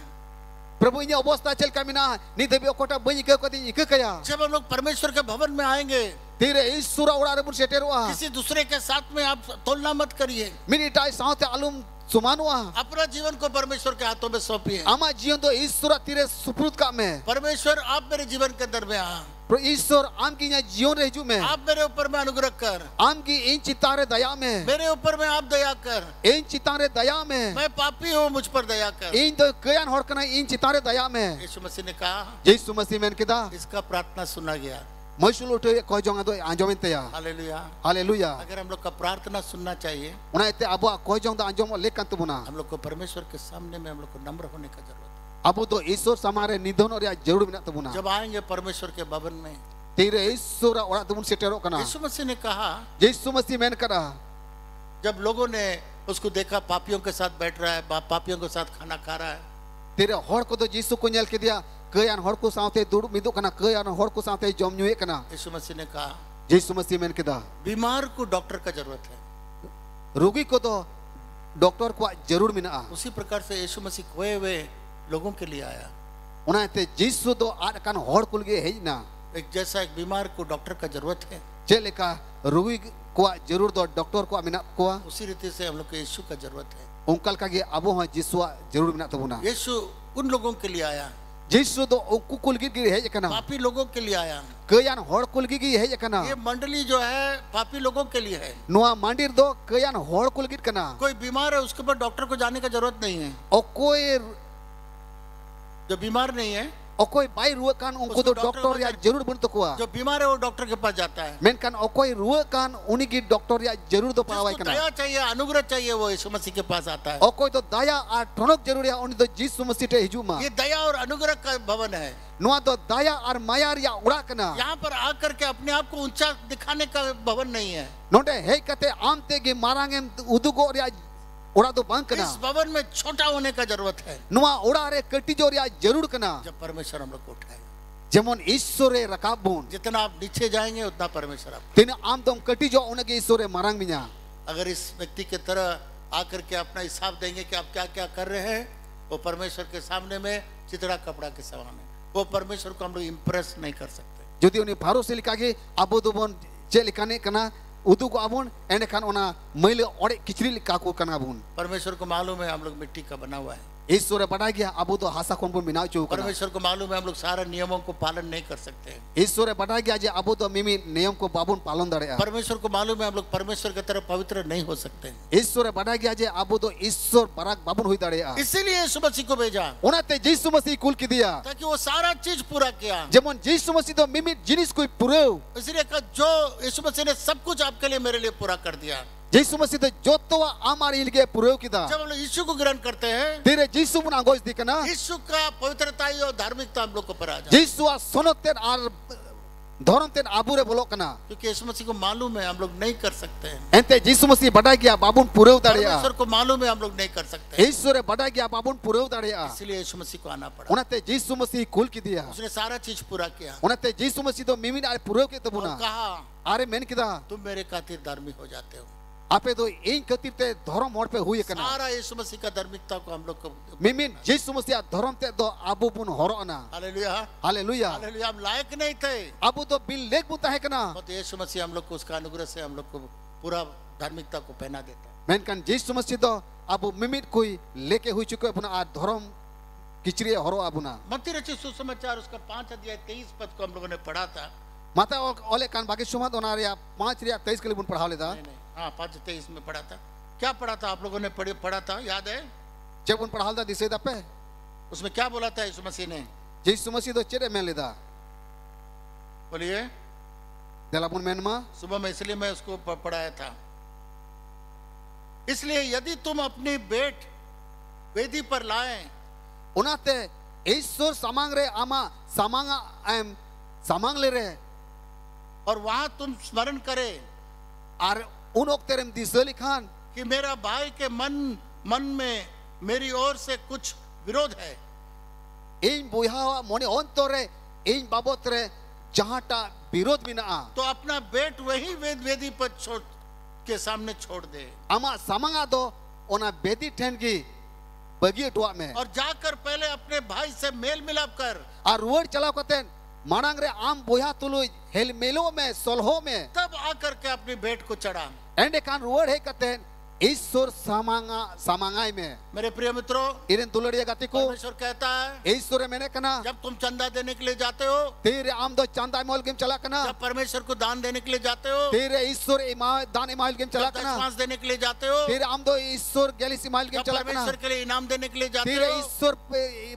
Prabhu inya obosta chel kamina. Ni debi okota banyi ke koti ikhe kaya. जब हम लोग परमेश्वर के भवन में आएंगे, Tire Isura ura rebun setterua. किसी दूसरे के साथ में आप तुलना मत करिए, Mini tai saute alum sumanua. अपना जीवन को परमेश्वर के हाथों में सौंपिए। Ama jion do Isura tire suprut ka me. परमेश्वर आप मेरे जीवन के अंदर में आ, ईश्वर आम की यहाँ जीवन रे हिजू में आप मेरे ऊपर में अनुग्रह कर, आम की इन चितारे दया में मेरे ऊपर में आप दया कर, इन चितारे दया में मैं पापी हूँ, मुझ पर दया कर। इन तो कयान हर कना इन चितारे दया में यीशु मसीह ने कहा, यीशु मसीह मेन किदा इसका प्रार्थना सुना गया। मशुल उठे कोई जोंगा दो आंजोमिन तया हालेलुया। हालेलुया अगर हम लोग का प्रार्थना सुनना चाहिए, उना इते अब कोई जोंगा आंजोम लेकन तबुना हम लोग को परमेश्वर के सामने में हम लोग को नम्र होने का जरूरत है। अब तो ईश्वर समारे निधन और जरूर बिना तबुना जब आएंगे परमेश्वर के भवन में, तेरे ईश्वर और तुम सेटेरो कना यीशु मसीह ने कहा, यीशु मसीह मेन करा जब लोगों ने उसको देखा पापियों के साथ बैठ रहा है, पापियों के साथ खाना खा रहा है, तेरे हर को तो यीशु को नेल के दिया कयान हर को साथे दुड़ मिदु कना कयान हर को साथे जम न्यूए कना यीशु मसीह ने कहा, यीशु मसीह मेन किदा बीमार को डॉक्टर का जरूरत है, रोगी को तो डॉक्टर को जरूर मिना उसी प्रकार से यीशु मसीह खोए हुए लोगों के लिए आया। उना ते यीशु तो आड कान हर कुल गे है ना एक जैसा एक बीमार को डॉक्टर का जरूरत है, चलेका रोगी को जरूर दो डॉक्टर को मिना को उसी रीति से हम लोग को यीशु का जरूरत है। उनकल का गे अबो ह यीशु जरूर मिना तबुना यीशु उन लोगों के लिए आया, यीशु तो उकु कुल गे है कना पापी लोगों के लिए आया। कयान हर कुल गे है कना ये मंडली जो है पापी लोगों के लिए है। नोआ मांडीर दो कयान हर कुल गे कना कोई बीमार है उसके पास डॉक्टर को जाने का जरूरत नहीं है। और कोई जो बीमार नहीं है, ओकोई बाई रुआ कान उनको तो डॉक्टर या जरूर बन तो कुआ जो बीमार है वो डॉक्टर के पास जाता है। मेन कान ओकोई रुआ कान उन्हीं की डॉक्टर या जरूर तो पड़ावाई जिसको कना दया चाहिए, अनुग्रह चाहिए, वो यीशु मसीह के पास आता है। ओकोई तो दया आ ठनक जरूर या उन्हीं तो यीशु मसीह टे हिजुमा ये दया और अनुग्रह का भवन है। नोआ तो दया और माया या उड़ा कना यहाँ पर आकर के अपने आप को ऊंचा दिखाने का भवन नहीं है। नोटे हे कते आमते गे मारांगे उदुगो या उड़ा तो बांग कना इस भवन में छोटा होने का जरूरत है। नोआ उड़ा रे कटी जोर या जरूर कना जब परमेश्वर हम लोग को उठाए, जेमन ईश्वरे रकाबुन जितना आप नीचे जाएंगे उतना परमेश्वर आप। तिन आम तुम कटी जो उनके ईश्वरे मारांग मिया अगर इस व्यक्ति के तरह आकर के अपना हिसाब देंगे कि आप क्या क्या कर रहे हैं, वो परमेश्वर के सामने में चितड़ा कपड़ा के समान है। वो परमेश्वर को हम लोग इम्प्रेस नहीं कर सकते। यदि उन्हें भरोसे लिखा के अबो दोबन जे लिखाने कना उदु को अबुन एंड खान ओना मैले ओड़े किचरी लिखा को कना बुन परमेश्वर को मालूम है हम लोग मिट्टी का बना हुआ है। ईश्वरे बड़ा गया अबो तो हासा कोन बुन बिना चो कना परमेश्वर को मालूम है हम लोग सारे नियमों को पालन नहीं कर सकते। ईश्वरे बड़ा गया जे अबो तो मिमी नियम को बाबुन पालन दड़े परमेश्वर को मालूम है हम लोग परमेश्वर की तरफ पवित्र नहीं हो सकते। ईश्वरे बड़ा गया जे अबो तो ईश्वर पराग बाबुन हुई दड़े इसीलिए यीशु मसीह को भेजा, ओनाते यीशु मसीह कुल की दिया ताकि वो सारा चीज पूरा किया। जेमन यीशु मसीह तो मिमी जिनिस कोई पुरेव इसलिए कहा जो यीशु मसीह ने सब कुछ आपके लिए मेरे लिए पूरा कर दिया। यीशु मसीह तो जोतवा आमार इलगे पुरेव किदा जब हम लोग यीशु को ग्रहण करते हैं, तेरे यीशु मुन आगोज दिकना यीशु का पवित्रता और धार्मिकता हम लोग को पर आ जाए। यीशु आ सोनतेन आर धर्मतेन आबुरे बोलो कना क्योंकि यीशु मसीह को मालूम है हम लोग नहीं कर सकते हैं। एंते यीशु मसीह बड़ा गया बाबुन पुरेव दाड़िया परमेश्वर को मालूम है हम लोग नहीं कर सकते, ईश्वरे बड़ा गया बाबुन पुरेव दाड़िया इसलिए यीशु मसीह को आना पड़ा। उनते यीशु मसीह कुल की दिया उसने सारा चीज पूरा किया उनते यीशु मसीह तो मिमिन आरे पुरेव के और तबुना कहा आरे मेन किदा तुम मेरे खातिर धार्मिक हो जाते हो। आपे तो इन खातिर ते धर्म मोड़ पे हुई कना सारा यीशु मसीह का धार्मिकता को हम लोग को मिमिन यीशु मसीह धर्म ते दो आबु बुन हरोना हालेलुया हालेलुया हालेलुया। हम लायक नहीं थे, आबु तो बिन लेख बुता है कना तो यीशु मसीह हम लोग को उसका अनुग्रह से हम लोग को पूरा धार्मिकता को पहना देता है। मेन कन यीशु मसीह तो आबु मिमिन कोई लेके हुई चुके अपना आ धर्म किचरी हरो आबुना मत्ती रचित सुसमाचार उसका 5 अध्याय 23 पद को हम लोगों ने पढ़ा था। माता ओले कान बाकी सुमात ओना रिया 5 रिया 23 के लिए बुन पढ़ा लेदा नहीं, हाँ 5:23 में पढ़ा था। क्या पढ़ा था आप लोगों ने पढ़ा था, याद है? जब बुन पढ़ा दा दिसे दपे उसमें क्या बोला था यीशु मसीह ने? यीशु मसीह तो चेरे में लेदा बोलिए। देलाबुन मेनमा सुबह में इसलिए मैं उसको पढ़ाया था। इसलिए यदि तुम अपनी भेंट वेदी पर लाए, उनाते ईश्वर समांग रे आमा समांगा एम समांग ले रे और वहां तुम स्मरण करे और उन ओक्तेरम दिसली खान कि मेरा भाई के मन में मेरी ओर से कुछ विरोध है, इन बुहा मोने अंतरे इन बाबत रे जहाटा विरोध बिना तो अपना बेट वही वेदी पर छोड़ के सामने छोड़ दे। आमा समांगा दो ओना बेदी ठेन की बगी टुआ में और जाकर पहले अपने भाई से मेल मिलाप कर और वर्ड चलाओ कतेन मानांग रे आम बुहा तुलु हेल मेलो में सोलहो में तब आकर के अपनी भेंट को चढ़ा। एंडे कान वर्ड है कतेन ईश्वर सामांगाई में मेरे प्रिय मित्रों, इरेन दुलड़िया गाती को परमेश्वर कहता है ईश्वर मैंने कना जब तुम चंदा देने के लिए जाते हो, तेरे आम दो चंदा मोल गेम चला कना जब परमेश्वर को दान देने के लिए जाते हो, तेरे ईश्वर दान इमाइल गेम चला जब कना दशमांश देने के लिए जाते हो, तेरे आम दो ईश्वर गैलिस इमाइल गेम जब चला कना परमेश्वर के लिए इनाम देने के लिए जाते तेरे हो, ईश्वर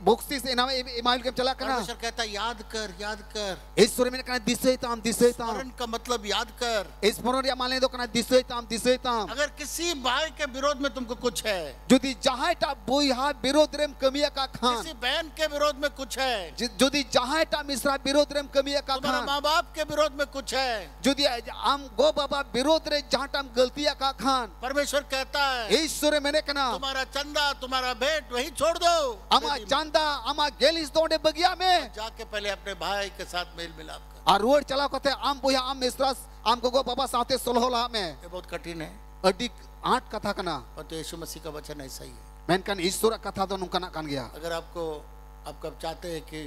बख्शिश इमाइल गेम चला कना परमेश्वर कहता है याद कर, याद कर। ईश्वर मैंने कना दिसे ताम स्मरण का मतलब याद कर। स्मरण या माने दो कना दिसे ताम अगर किसी भाई के विरोध में तुमको कुछ है, जुदी जहाटा बुइहा विरोध रेम कमिया का खान किसी बहन के विरोध में कुछ है, जुदी जहाटा मिश्रा विरोध रेम कमिया का तुम्हारा खान माँ बाप के विरोध में कुछ है, जुदी आम गो बाबा विरोध रे जहाटाम गलतिया का खान परमेश्वर कहता है ईश्वर मैंने कना तुम्हारा चंदा, तुम्हारा भेंट वही छोड़ दो, अमा चांदा अमा गेलिस दोंडे बगिया में जाके पहले अपने भाई के साथ मेल मिलाप कर। और रोड चला कहते आम बुया आम मिश्रा आम गो बाबा साथे सोलहोला में ये बहुत कठिन है, अडिक 8 कथा कना और तो यीशु मसीह का वचन ऐसा ही है। मेनकन ईश्वर कथा तो नुकना कान गया अगर आप चाहते हैं कि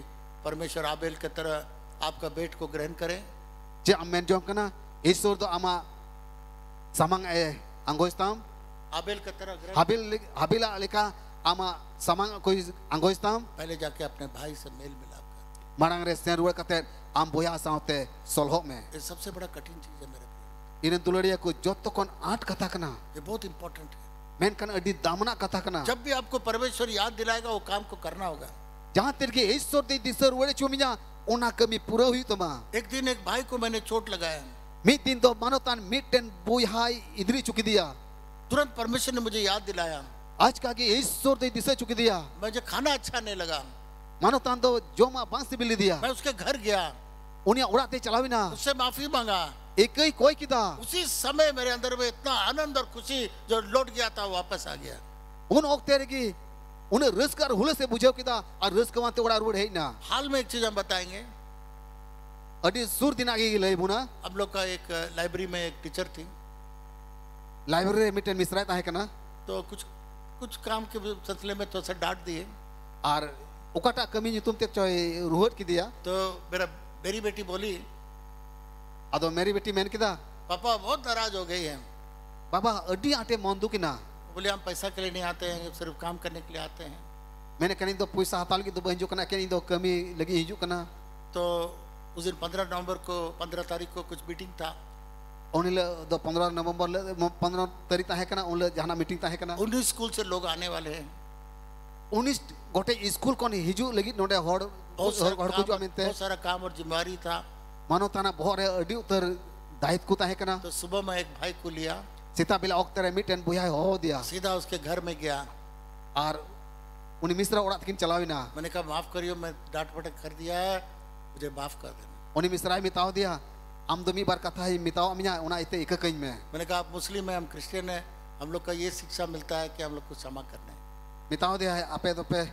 परमेश्वर आबेल के तरह आपका भेंट को ग्रहण करें, जे अमेन जो कना ईश्वर तो आमा samang anggoistam आबेल की तरह ग्रहण, habila alika ama samang koi anggoistam पहले जाके अपने भाई से मेल मिलाप कर। marang re sen ruwa kate am boya saute solho me ये सबसे बड़ा कठिन चीज है मेरे भाई, inen tulariya ko jotto kon 8 kata kana ये बहुत इंपॉर्टेंट है। men kan adi damna kata kana जब भी आपको परमेश्वर याद दिलाएगा वो काम को करना होगा। jahan terke ईश्वर de disar ruwa chuminya ona kami pura hui tama एक दिन एक भाई को मैंने चोट लगाया, mid din do manotan mitten boy hai idri chuki diya तुरंत परमेश्वर ने मुझे याद दिलाया, आज का कि ईश्वर de disar chuki diya मुझे खाना अच्छा नहीं लगा, manotan do joma bangsi bili diya मैं उसके घर गया, unia urat te chalawina उससे माफी मांगा। ekai koi kita उसी समय मेरे अंदर में इतना आनंद और खुशी जो लौट गया था वापस आ गया। उन ओक्ते रेगी उन्हें रिस्क और हुले से बुझाव किदा और रिस्क वांते उड़ा रूढ़ है ना हाल में एक चीज हम बताएंगे। अडी सुर दिन आगे ले बुना हम लोग का एक लाइब्रेरी में एक टीचर थी, लाइब्रेरी में टेन मिसराता है कना तो कुछ काम के सिलसिले में तो सर डांट दिए, और उकाटा कमी नहीं तुम ते चोय रूहट की दिया तो मेरी बेटी बोली, अदो मेरी बेटी मैंने किदा पापा बहुत नाराज हो गई है। बाबा अडी आटे मोंदू की ना बोले हम पैसा के लिए नहीं आते हैं, सिर्फ काम करने के लिए आते हैं। मैंने कहीं दो पैसा हताल की दो बहजो कना कहीं दो कमी लगी हिजू कना तो उस दिन 15 नवंबर को 15 तारीख को कुछ मीटिंग था, उन्हें दो 15 नवंबर 15 तारीख है कना उन्हें जहाना मीटिंग है कना 19 स्कूल से लोग आने वाले हैं। 19 गोटे स्कूल कोन हिजू लगी नोडे हड़ को जो मिलते बहुत सारा काम और जिम्मेवारी था। मानो ताना बहुत अडी उतर दायित्व को है कना तो सुबह में एक भाई को लिया, सीता बिला ओक्तरे मिटन बुया हो दिया सीधा उसके घर में गया। और उन्हें मिश्रा उड़ा तकिन चलावी ना मैंने कहा माफ करियो, मैं डांट पटक कर दिया है, मुझे माफ कर देना। उन्हें मिश्रा मिताव दिया आम दो मी बार कथा ही मिताव मिया उना इते एक कहीं में मैंने कहा आप मुस्लिम है, हम क्रिश्चियन है, हम लोग का ये शिक्षा मिलता है कि हम लोग को क्षमा करना है। मिताव दिया है आपे तो पे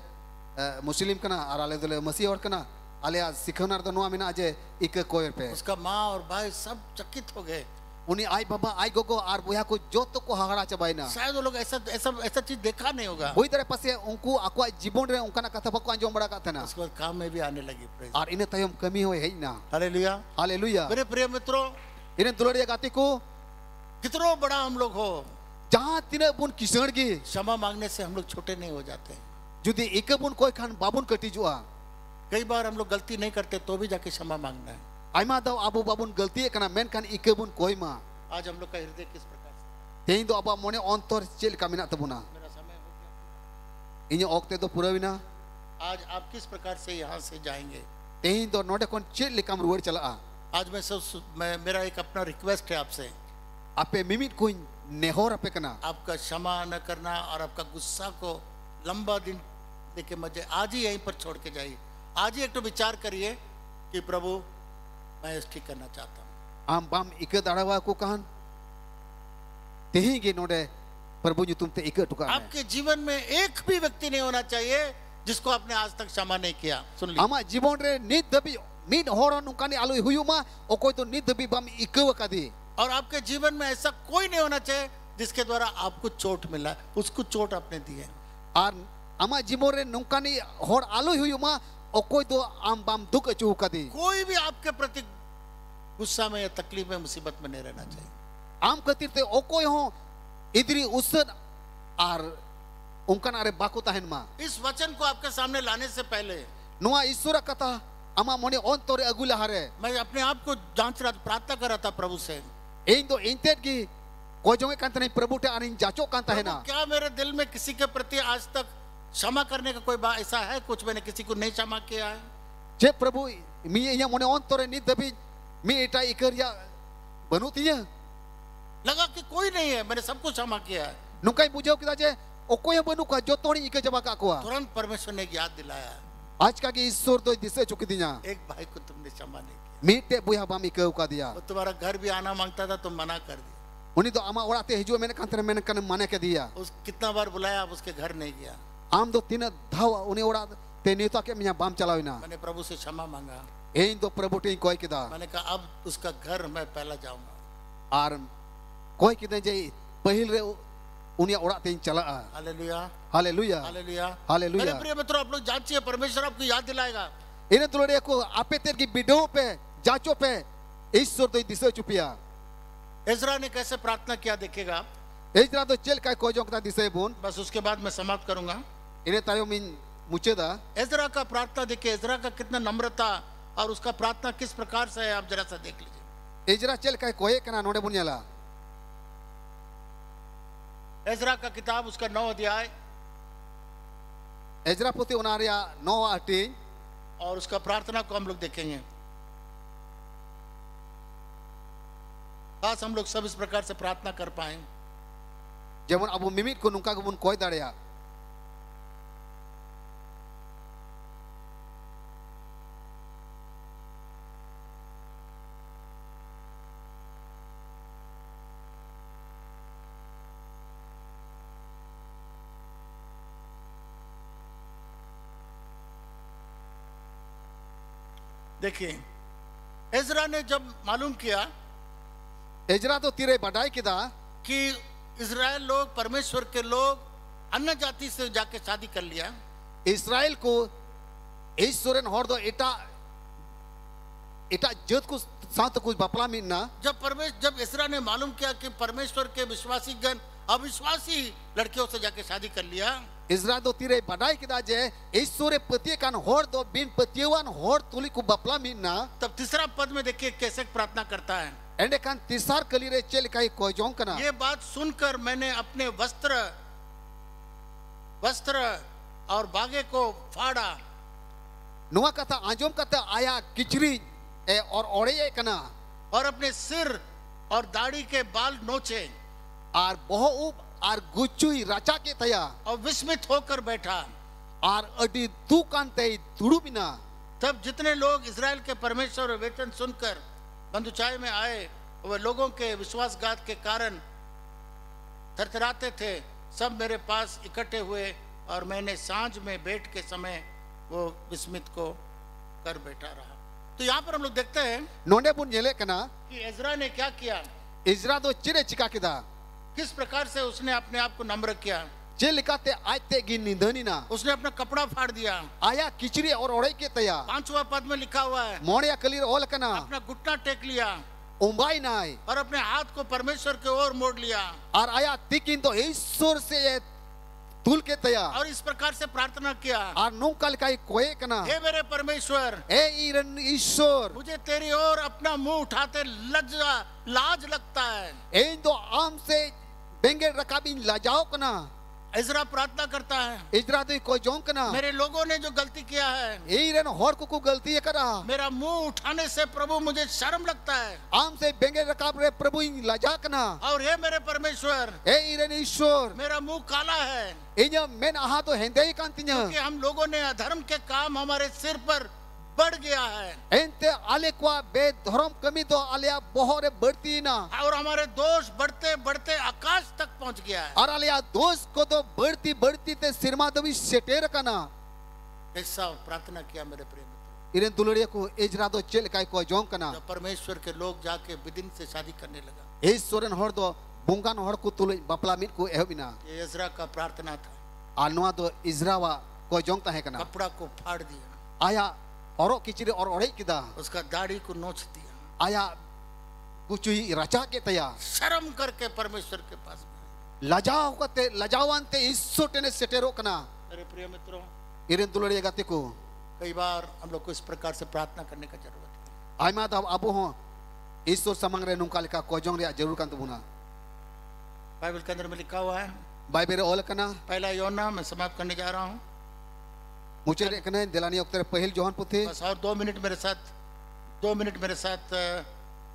मुस्लिम कना और आले दोले मसीह और कना आले सिखनार दो नुआ मिना जे एक कोयर पे उसका माँ और भाई सब चकित हो गए। उन्हें आई बाबा आई गोगो और बुया को जो तो को हागड़ा चबाई ना शायद वो लोग ऐसा चीज देखा नहीं होगा। वही तरह पासे उनको आको जीवन रे उनका कथा बको अंजो बड़ा कथा ना उसके बाद काम में भी आने लगी। और इन्हें तयम कमी होए है ना हालेलुया हालेलुया। मेरे प्रिय मित्रों, इन्हें दुलड़िया गाती को कितना बड़ा हम लोग हो, जहाँ तिने बुन किसण की क्षमा मांगने से हम लोग छोटे नहीं हो जाते। जुदी एक बुन कोई खान बाबुन कटी जुआ कई बार हम लोग गलती नहीं करते तो भी जाके क्षमा मांगना है। आइमा दो अबू बाबुन गलती कना मेन खान इकेबुन कोई मा आज हम लोग का हृदय किस प्रकार से, तेई दो अबा मोने अंतर चेल का मिना तबुना मेरा समय हो गया, इन्हें ओक्ते दो पूरा विना आज आप किस प्रकार से यहाँ से जाएंगे। तेई दो नोटे कौन चेल लिकम रुवर चला आज मेरा एक अपना रिक्वेस्ट है आपसे, आपे मिमिट कोई नेहोर आपे कना आपका क्षमा न करना और आपका गुस्सा को लंबा दिन देके मजे आज ही यहीं पर छोड़ के जाइए। आज ही एक तो विचार करिए कि प्रभु मैं इस ठीक करना चाहता हूँ। आम बाम इके दाड़ावा को कहन तेही गे नोडे प्रभु जी तुम ते इके टुका आपके जीवन में एक भी व्यक्ति नहीं होना चाहिए जिसको आपने आज तक क्षमा नहीं किया। सुन लीजिए, आमा जीवन रे नित दबी मिन होरो नुकानी आलु हुयुमा ओ कोई तो नित दबी बाम इके वकादी और आपके जीवन में ऐसा कोई नहीं होना चाहिए जिसके द्वारा आपको चोट मिला, उसको चोट आपने दी है। और आमा जीवन रे नुकानी होर आलु हुयुमा ओ कोई तो आम बाम दुख अचू कदी कोई भी आपके प्रति गुस्सा में या तकलीफ में मुसीबत में नहीं रहना चाहिए। आम कतिर ते ओ कोई हो idri usad ar ungkan are baku tahen ma इस वचन को आपके सामने लाने से पहले noa isura kata ama mone ontore agula hare मैं अपने आप को जांच रहा प्रार्थना कर रहा था प्रभु से, ein do intet gi ko jonge kan tane prabhu te anin jacho kan tahena क्या मेरे दिल में किसी के प्रति आज तक क्षमा करने का कोई बात ऐसा है, कुछ मैंने किसी को नहीं क्षमा किया है? je prabhu mi inya mone ontore ni dabi mi eta ikarya banutiya लगा कि कोई नहीं है, मैंने सबको क्षमा किया है। nukai bujau kita je okoy banu ka jotoni ike jaba ka ko तुरंत परमेश्वर ने एक याद दिलाया, आज का कि ईश्वर तो दिसे चुकी दिया एक भाई को तुमने क्षमा नहीं किया, मीटे बुया बामी के उका दिया वो तुम्हारा घर भी आना मांगता था, तुम मना कर दिया। उन्हीं तो आमा ओराते हिजो मैंने कंतरे मैंने कने माने के दिया उस कितना बार बुलाया, आप उसके घर नहीं गया। आम दो तीन धावा उन्हें ओरा ते नहीं तो के मिया बाम चलाविना मैंने प्रभु से क्षमा मांगा, एन तो प्रभु टे कोई किदा मैंने कहा अब उसका घर मैं पहला जाऊंगा। आर कोई किदे जे पहिल रे उन्हें ओराते चला हालेलुया, हालेलुया हालेलुया, हालेलुया मेरे प्रिय मित्रों, आप लोग जांचिए, परमेश्वर आपको याद दिलाएगा। इन्हें तुलड़े को आपे तेर की बिडो पे जाचो पे ईश्वर तो दिसे चुपिया इज़रा ने कैसे प्रार्थना किया देखिएगा, इजरा तो चल का कोई जोंकता दिसे बुन बस उसके बाद मैं समाप्त करूंगा। इन्हें तायो मिन मुचेदा इज़रा का प्रार्थना देखिए, इज़रा का कितना नम्रता और उसका प्रार्थना किस प्रकार से है, आप जरा सा देख लीजिए। इजरा चल का कोई कना नोडे बुनियाला इज़रा का किताब उसका 9 अध्याय इजरा पुती उनारिया 9 आटी और उसका प्रार्थना को हम लोग देखेंगे। खास हम लोग सब इस प्रकार से प्रार्थना कर पाए। जेमन अबु मिमिट को नुका गुबुन कोई दाड़िया देखिए, इज़रा ने जब मालूम किया इजरा तो तीरे बढ़ाई किदा कि इज़राइल लोग, परमेश्वर के लोग अन्य जाति से जाके शादी कर लिया, इस्राएल को ईश्वरन हर दो इटा इटा जत को साथ कुछ बपला मिलना जब इज़रा ने मालूम किया कि परमेश्वर के विश्वासी गण अविश्वासी लड़कियों से जाके शादी कर लिया, इजरा दो तीरे बढ़ाई किदा जे ईश्वर पति कान हर दो बिन पतिवान हर तुली को बपला मिलना तब तीसरा पद में देखिए कैसे प्रार्थना करता है। एंडे कान तीसर कली रे चल काई कोई जोंक कना ये बात सुनकर मैंने अपने वस्त्र और बागे को फाड़ा नुआ कथा आंजोम कथा आया किचरी ए और ओड़े कना और अपने सिर और दाढ़ी के बाल नोचे आर बहु उप आर गुचुई राचा के तया और विस्मित होकर बैठा। आर अडी तू कान ते तुड़ू बिना तब जितने लोग इज़राइल के परमेश्वर और वचन सुनकर बंधुचाई में आए, वह लोगों के विश्वासघात के कारण थरथराते थे, सब मेरे पास इकट्ठे हुए और मैंने सांझ में बैठ के समय वो विस्मित को कर बैठा रहा। तो यहाँ पर हम लोग देखते हैं नोंडे बुन येले कना कि इज़रा ने क्या किया, इजरा दो चिरे चिका किदा किस प्रकार से उसने अपने आप को नम्र किया। जे लिखाते आयते गी निंदनी ना उसने अपना कपड़ा फाड़ दिया। आया किचरी और ओड़े के तया 5वां पद में लिखा हुआ है, मोड़िया कलीर ओल कना अपना घुटना टेक लिया उम्बाई नाय और अपने हाथ को परमेश्वर की ओर मोड़ लिया और आया तिकिन तो ईश्वर से ये तुल के तया और इस प्रकार से प्रार्थना किया, और नुकल काई कोए कना हे मेरे परमेश्वर, ए ईरन ईश्वर मुझे तेरी ओर अपना मुंह उठाते लाज लगता है। एन तो आम से बेंगे रकाबिन लाजाओ कना इज़रा प्रार्थना करता है, इजरा तो कोई जोंक कना मेरे लोगों ने जो गलती किया है, ईरन हर को गलती है करा मेरा मुंह उठाने से प्रभु मुझे शर्म लगता है। आम से बेंगे रकाब रे प्रभु इन लाजा कना और हे मेरे परमेश्वर, ए ईरन ईश्वर मेरा मुंह काला है इन्या मेन आहा तो हेंदे ही कांतिन्या कि हम लोगों ने अधर्म के काम हमारे सिर पर बढ़ गया है एंते आले क्वा बेधर्म कमी तो आलिया बोहरे बढ़ती ना और हमारे दोष बढ़ते बढ़ते आकाश तक पहुंच गया है। और आलिया दोष को तो बढ़ती बढ़ती ते सिरमा दबी सेटेर कना ऐसा प्रार्थना किया मेरे प्रिय मित्र। इरेन दुलड़िया को इजरा दो चेल काय को जोंक कना जब परमेश्वर के लोग जाके विदिन से शादी करने लगा, ईश्वरन हर दो बुंगान हर को तुल बपला मिट को एहबिना ये इज़रा का प्रार्थना था। आनवा दो इजरावा को जोंकता है कना कपड़ा को फाड़ दिया, आया औरो किचरे और ओड़े किदा उसका दाढ़ी को नोच दिया, आया कुछ ही रचा के तया शर्म करके परमेश्वर के पास गए। Lajau kate lajawan te Yesus tene setero kana. मेरे प्रिय मित्रों, Irin tulari gatiku. कई बार हम लोग को इस प्रकार से प्रार्थना करने का जरूरत है। Aima tab abu ho Yesus samangre nungkalika kojong ria jarur kan tubuna. Bible के अंदर में लिखा हुआ है, Bible ol kana पहला योना, मैं समाप्त करने जा रहा हूँ, mucere kana delani oktere pahil Johan puthi. बस और 2 मिनट मेरे साथ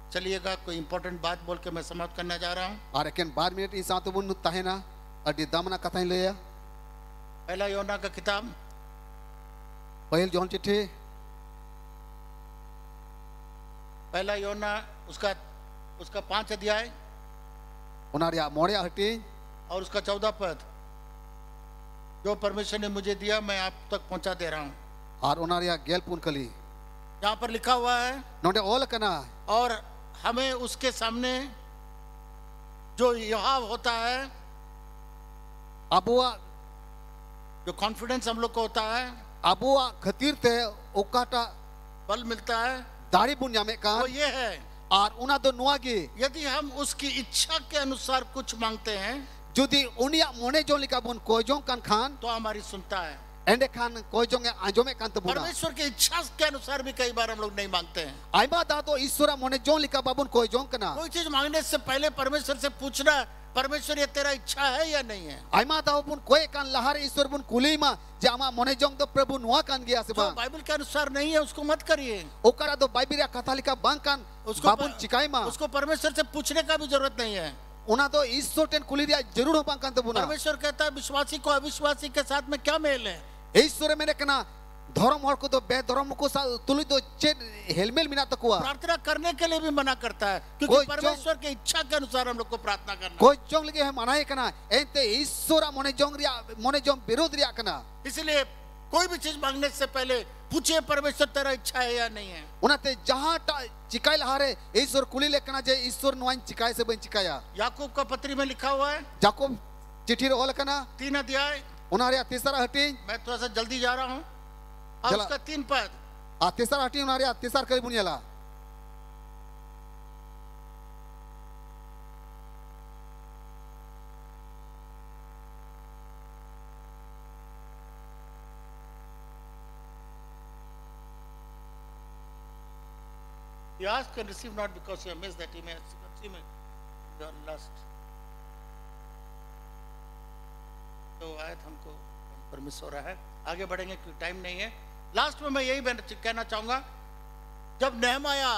चलिएगा। कोई इंपॉर्टेंट बात बोल के मैं समाप्त करने जा रहा हूँ। Ar eken 12 minit i satu bun tahena adi damana kathain leya. पहला योना का किताब Pahil Johan chithi पहला योना उसका 5 अध्याय ona ria morea hati और उसका 14 पद, जो परमेश्वर ने मुझे दिया मैं आप तक पहुंचा दे रहा हूँ। ar ona ria gel pun kali. यहाँ पर लिखा हुआ है, Nonde ol kana और हमें उसके सामने जो यहोवा होता है, abuwa जो कॉन्फिडेंस हम लोग को होता है, abuwa khatir te okata बल मिलता है, dari bun nyame वो kan ये है, ar una do nuagi यदि हम उसकी इच्छा के अनुसार कुछ मांगते हैं judi unia mone jong lika bun kojong kan khan तो हमारी सुनता है। ende khan kojong e anjome kan tabuna. परमेश्वर की इच्छा के अनुसार भी कई बार हम लोग नहीं मांगते हैं। Aima da to Isura mone jong lika babun kojong kana. कोई चीज मांगने से पहले परमेश्वर से पूछना, परमेश्वर ये तेरा इच्छा है या नहीं है। Aima da bun koe kan lahar Isur bun kulima jama mone jong do Prabhu nuwa kan gya जो seba. बाइबल के अनुसार नहीं है उसको मत करिए, Okara do Bible ya katha lika bang kan babun chikai ma. उसको परमेश्वर से पूछने का भी जरूरत नहीं है। Una do Isur ten kuliria jarur ho bang kan tabuna. परमेश्वर कहता है विश्वासी को अविश्वासी के साथ में क्या मेल है। Isura mene kana धर्म हर को तो बे धर्म को तुली तो चेत हेलमेल मिना तकुआ. प्रार्थना करने के लिए भी मना करता है, कोई क्योंकि परमेश्वर की इच्छा के अनुसार हम लोग को प्रार्थना करना है। कोई जोंग लगे है मनाए कना एंते ईश्वरा मने जोंग विरोध रिया कना. इसलिए कोई भी चीज मांगने से पहले पूछिए परमेश्वर तेरा इच्छा है या नहीं है। उनाते जहां चिकाई लहारे ईश्वर कुली लेकना जे ईश्वर नुआन चिकाई से बन चिकाया. याकूब का पत्री में लिखा हुआ है, जाकोब चिट्ठी रे ओल कना 3 अध्याय, उनारे तीसरा हटी मैं थोड़ा सा जल्दी जा रहा हूँ, और चला। उसका 3 पद, तीसरा हटी उनारे तीसरा करी बुनियाला. You ask and receive not because you have missed that he may consume your lust. तो आयत हमको परमिस हो रहा है, आगे बढ़ेंगे क्योंकि टाइम नहीं है। लास्ट में मैं यही कहना चाहूंगा, जब नेहमाया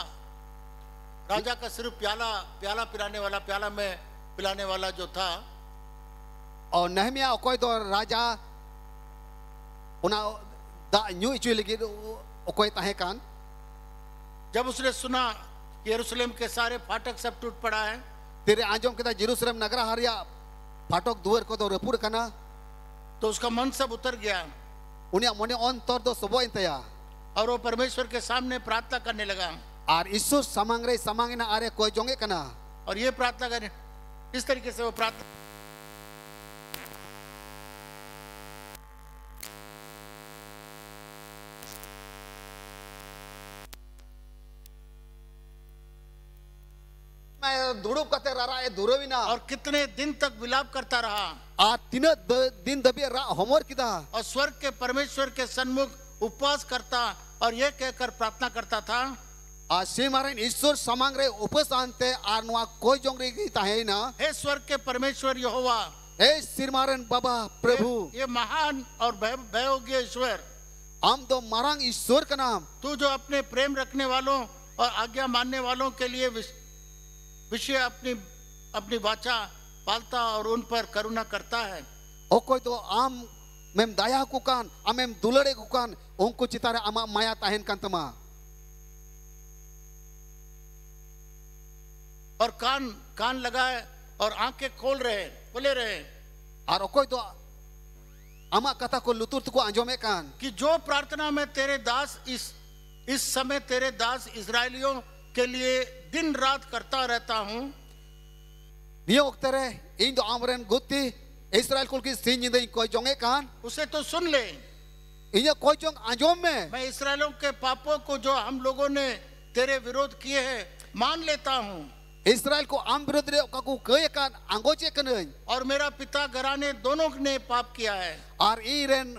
राजा का सिर्फ प्याला पिलाने वाला जो था, और नहमिया कोई तो राजा उना दा न्यू इचुई लगी कोई ताहे कान. जब उसने सुना कि यरूशलेम के सारे फाटक सब टूट पड़ा है, तेरे आंजोम के जेरूशलेम नगर हरिया फाटक दुआर को तो रपुर कना, तो उसका मन सब उतर गया उन्हें मने ऑन तौर दो सबो इंतया. और वो परमेश्वर के सामने प्रार्थना करने लगा। और ईश्वर समांगे ना आरे कोई जोंगे कना. और ये प्रार्थना करने इस तरीके से वो प्रार्थना, मैं दुड़ुप कते रारा ए दुरोविना और कितने दिन तक विलाप करता रहा, आ तीन दिन दबे रा होमवर्क किदा. और स्वर्ग के परमेश्वर के सन्मुख उपवास करता और ये कहकर प्रार्थना करता था, आ सीमारन ईश्वर समांगे उपस आनते आर नुआ कोई जोंगरी की ताहे ना. हे स्वर्ग के परमेश्वर यहोवा, ए सीमारन बाबा प्रभु, ये महान और भययोग्य ईश्वर, हम तो मारांग ईश्वर का नाम, तू जो अपने प्रेम रखने वालों और आज्ञा मानने वालों के लिए विषय अपनी वाचा पालता और उन पर करुणा करता है। ओ कोई तो आम मेम दाया को कान आमेम दुलड़े को कान उनको चितारे आमा माया ताहेन कान तमा. और कान लगाए और आंखें खोले रहे और कोई तो आमा कथा को लुतुर को आंजोमे कान कि जो प्रार्थना में तेरे दास इस समय तेरे दास इजरायलियों के लिए दिन रात करता रहता हूं, नियो ओक्तरे इन दो आमरन गुत्ती इस्राएल कुल की सीन जिंदगी कोई जोंगे कान उसे तो सुन ले। इन्हें कोई जोंग आंजोम में मैं इस्राएलियों के पापों को जो हम लोगों ने तेरे विरोध किए हैं मान लेता हूं। Israel ko am birod re kaku kaya kan angoche kanai और मेरा पिता घराने दोनों ने पाप किया है। ar iren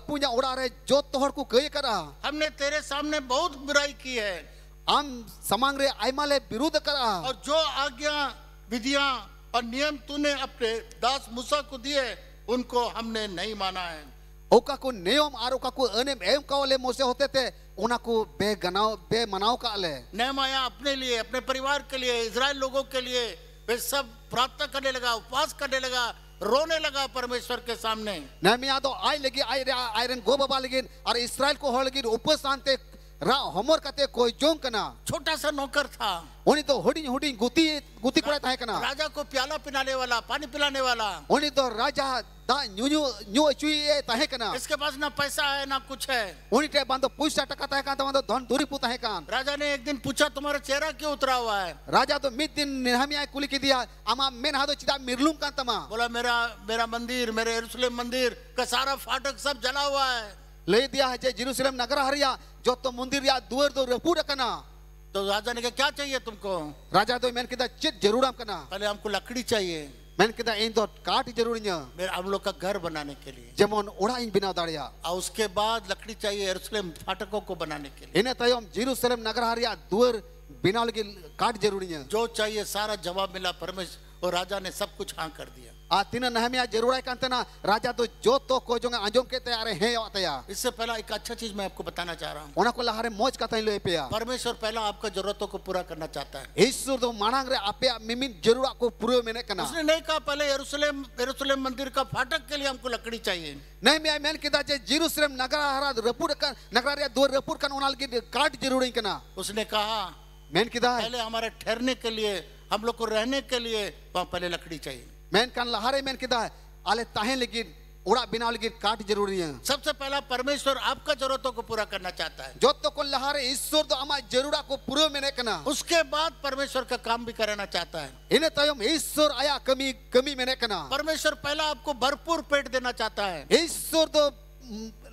punya ora re jot hor ku kaya kara हमने तेरे सामने बहुत बुराई की है am samang re aimale birud kara और जो आज्ञा विधियां और नियम तूने अपने दास मूसा को दिए उनको हमने नहीं माना है। oka ku neom ar oka ku anem em kawale mose hote te ona ku be ganao be manao ka ale नेहमाया अपने लिए अपने परिवार के लिए इजराइल लोगों के लिए वे सब प्रार्थना करने लगा, उपवास करने लगा, रोने लगा परमेश्वर के सामने। Nehemia do ai lagi ai ren go baba lagi ar Israel ko hor lagi upas ante ra homor kate koi jong kana छोटा सा नौकर था, oni to hoding hoding guti kora tahe kana राजा को प्याला पिलाने वाला, पानी पिलाने वाला। oni to raja da nyu chui tahe kana इसके पास ना पैसा है ना कुछ है। oni te bando puisa taka tahe kan bando dhon duri pu tahe kan राजा ने एक दिन पूछा तुम्हारा चेहरा क्यों उतरा हुआ है? raja to mid din Nehemia kuli ki dia ama men hado chida mirlum kan tama बोला मेरा मंदिर, मेरे यरूशलेम मंदिर का सारा फाटक सब जला हुआ है। ले दिया je Jerusalem nagara haria joto mundir ya duar do repura kana तो राजा ने कहा क्या चाहिए तुमको? raja do men kita chit jaruram kana पहले हमको लकड़ी चाहिए men kita in do kaat jarurinya मेरे हम लोग का घर बनाने के लिए, jemon ora in binaw daria और उसके बाद लकड़ी चाहिए यरूशलेम फाटकों को बनाने के लिए। ine tayom Jerusalem nagara haria duar binaw lagi kaat jarurinya जो चाहिए सारा जवाब मिला परमेश्वर और राजा ने सब कुछ हाँ कर दिया। a tina Nehemia jarurai kan tena raja do joto ko jonga anjom kete are he ataya इससे पहला एक अच्छा चीज मैं आपको बताना चाह रहा हूँ। ona ko lahare moj kata le peya परमेश्वर पहला आपका जरूरतों को पूरा करना चाहता है। Isur do manang re ape mimin jarura ko pura mene kana उसने नहीं कहा पहले यरूशलेम मंदिर का फाटक के लिए हमको लकड़ी चाहिए। Nehemia men kita je Jerusalem nagara hara repur kan nagara ria duar repur kan onal lagi kaat jaruri kana उसने कहा men kita पहले हमारे ठहरने के लिए, हम लोग को रहने के लिए वहां पहले लकड़ी चाहिए। men kan lahare men kita ale tahen lagi ora binaw lagi kaat jaruri hai सबसे पहला परमेश्वर आपका जरूरतों को पूरा करना चाहता है, joto ko lahare Isur do ama jarura ko pura mene kana उसके बाद परमेश्वर का काम भी कराना चाहता है। ine tayom Isur aya kami mene kana परमेश्वर पहला आपको भरपूर पेट देना चाहता है, Isur do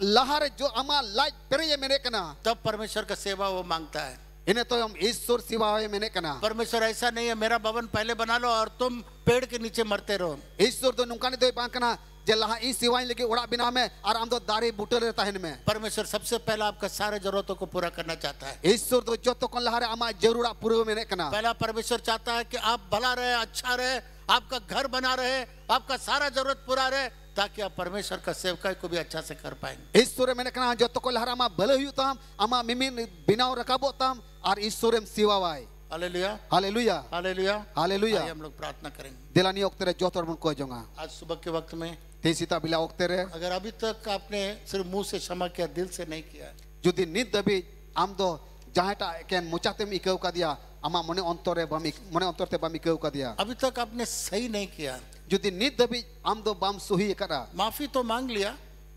lahare jo ama laj pereye mene kana तब परमेश्वर का सेवा वो मांगता है। ine tayom Isur siwa mene kana परमेश्वर ऐसा नहीं है मेरा भवन पहले बना लो और तुम पेड़ के नीचे मरते रहो। Isur do nungkani do bang kana je laha in siwain lagi ora bina me ar am do dari butel re tahen me परमेश्वर सबसे पहला आपका सारे जरूरतों को पूरा करना चाहता है। Isur do joto kon lahare ama jarura pura mene kana पहला परमेश्वर चाहता है कि आप भला रहे, अच्छा रहे, आपका घर बना रहे, आपका सारा जरूरत पूरा रहे, ताकि आप परमेश्वर का सेवकाई को भी अच्छा से कर पाएंगे। Isur mene kana joto kon lahare ama bala hu tam ama mimin binaw rakabo tam ar Isurem siwawai hallelujah, haleluya hallelujah, आइए haleluya हम लोग प्रार्थना करेंगे। delani oktere jotor mon ko jonga आज सुबह के वक्त में tesita bila oktere अगर अभी तक आपने सिर्फ मुंह से क्षमा किया, दिल से नहीं किया, judi nit dabi am do jahata ken muchatem ikau ka dia ama mone ontore bam mone ontorte bam ikau ka dia अभी तक आपने सही नहीं किया, judi nit dabi am do bam suhi kara माफी तो मांग लिया,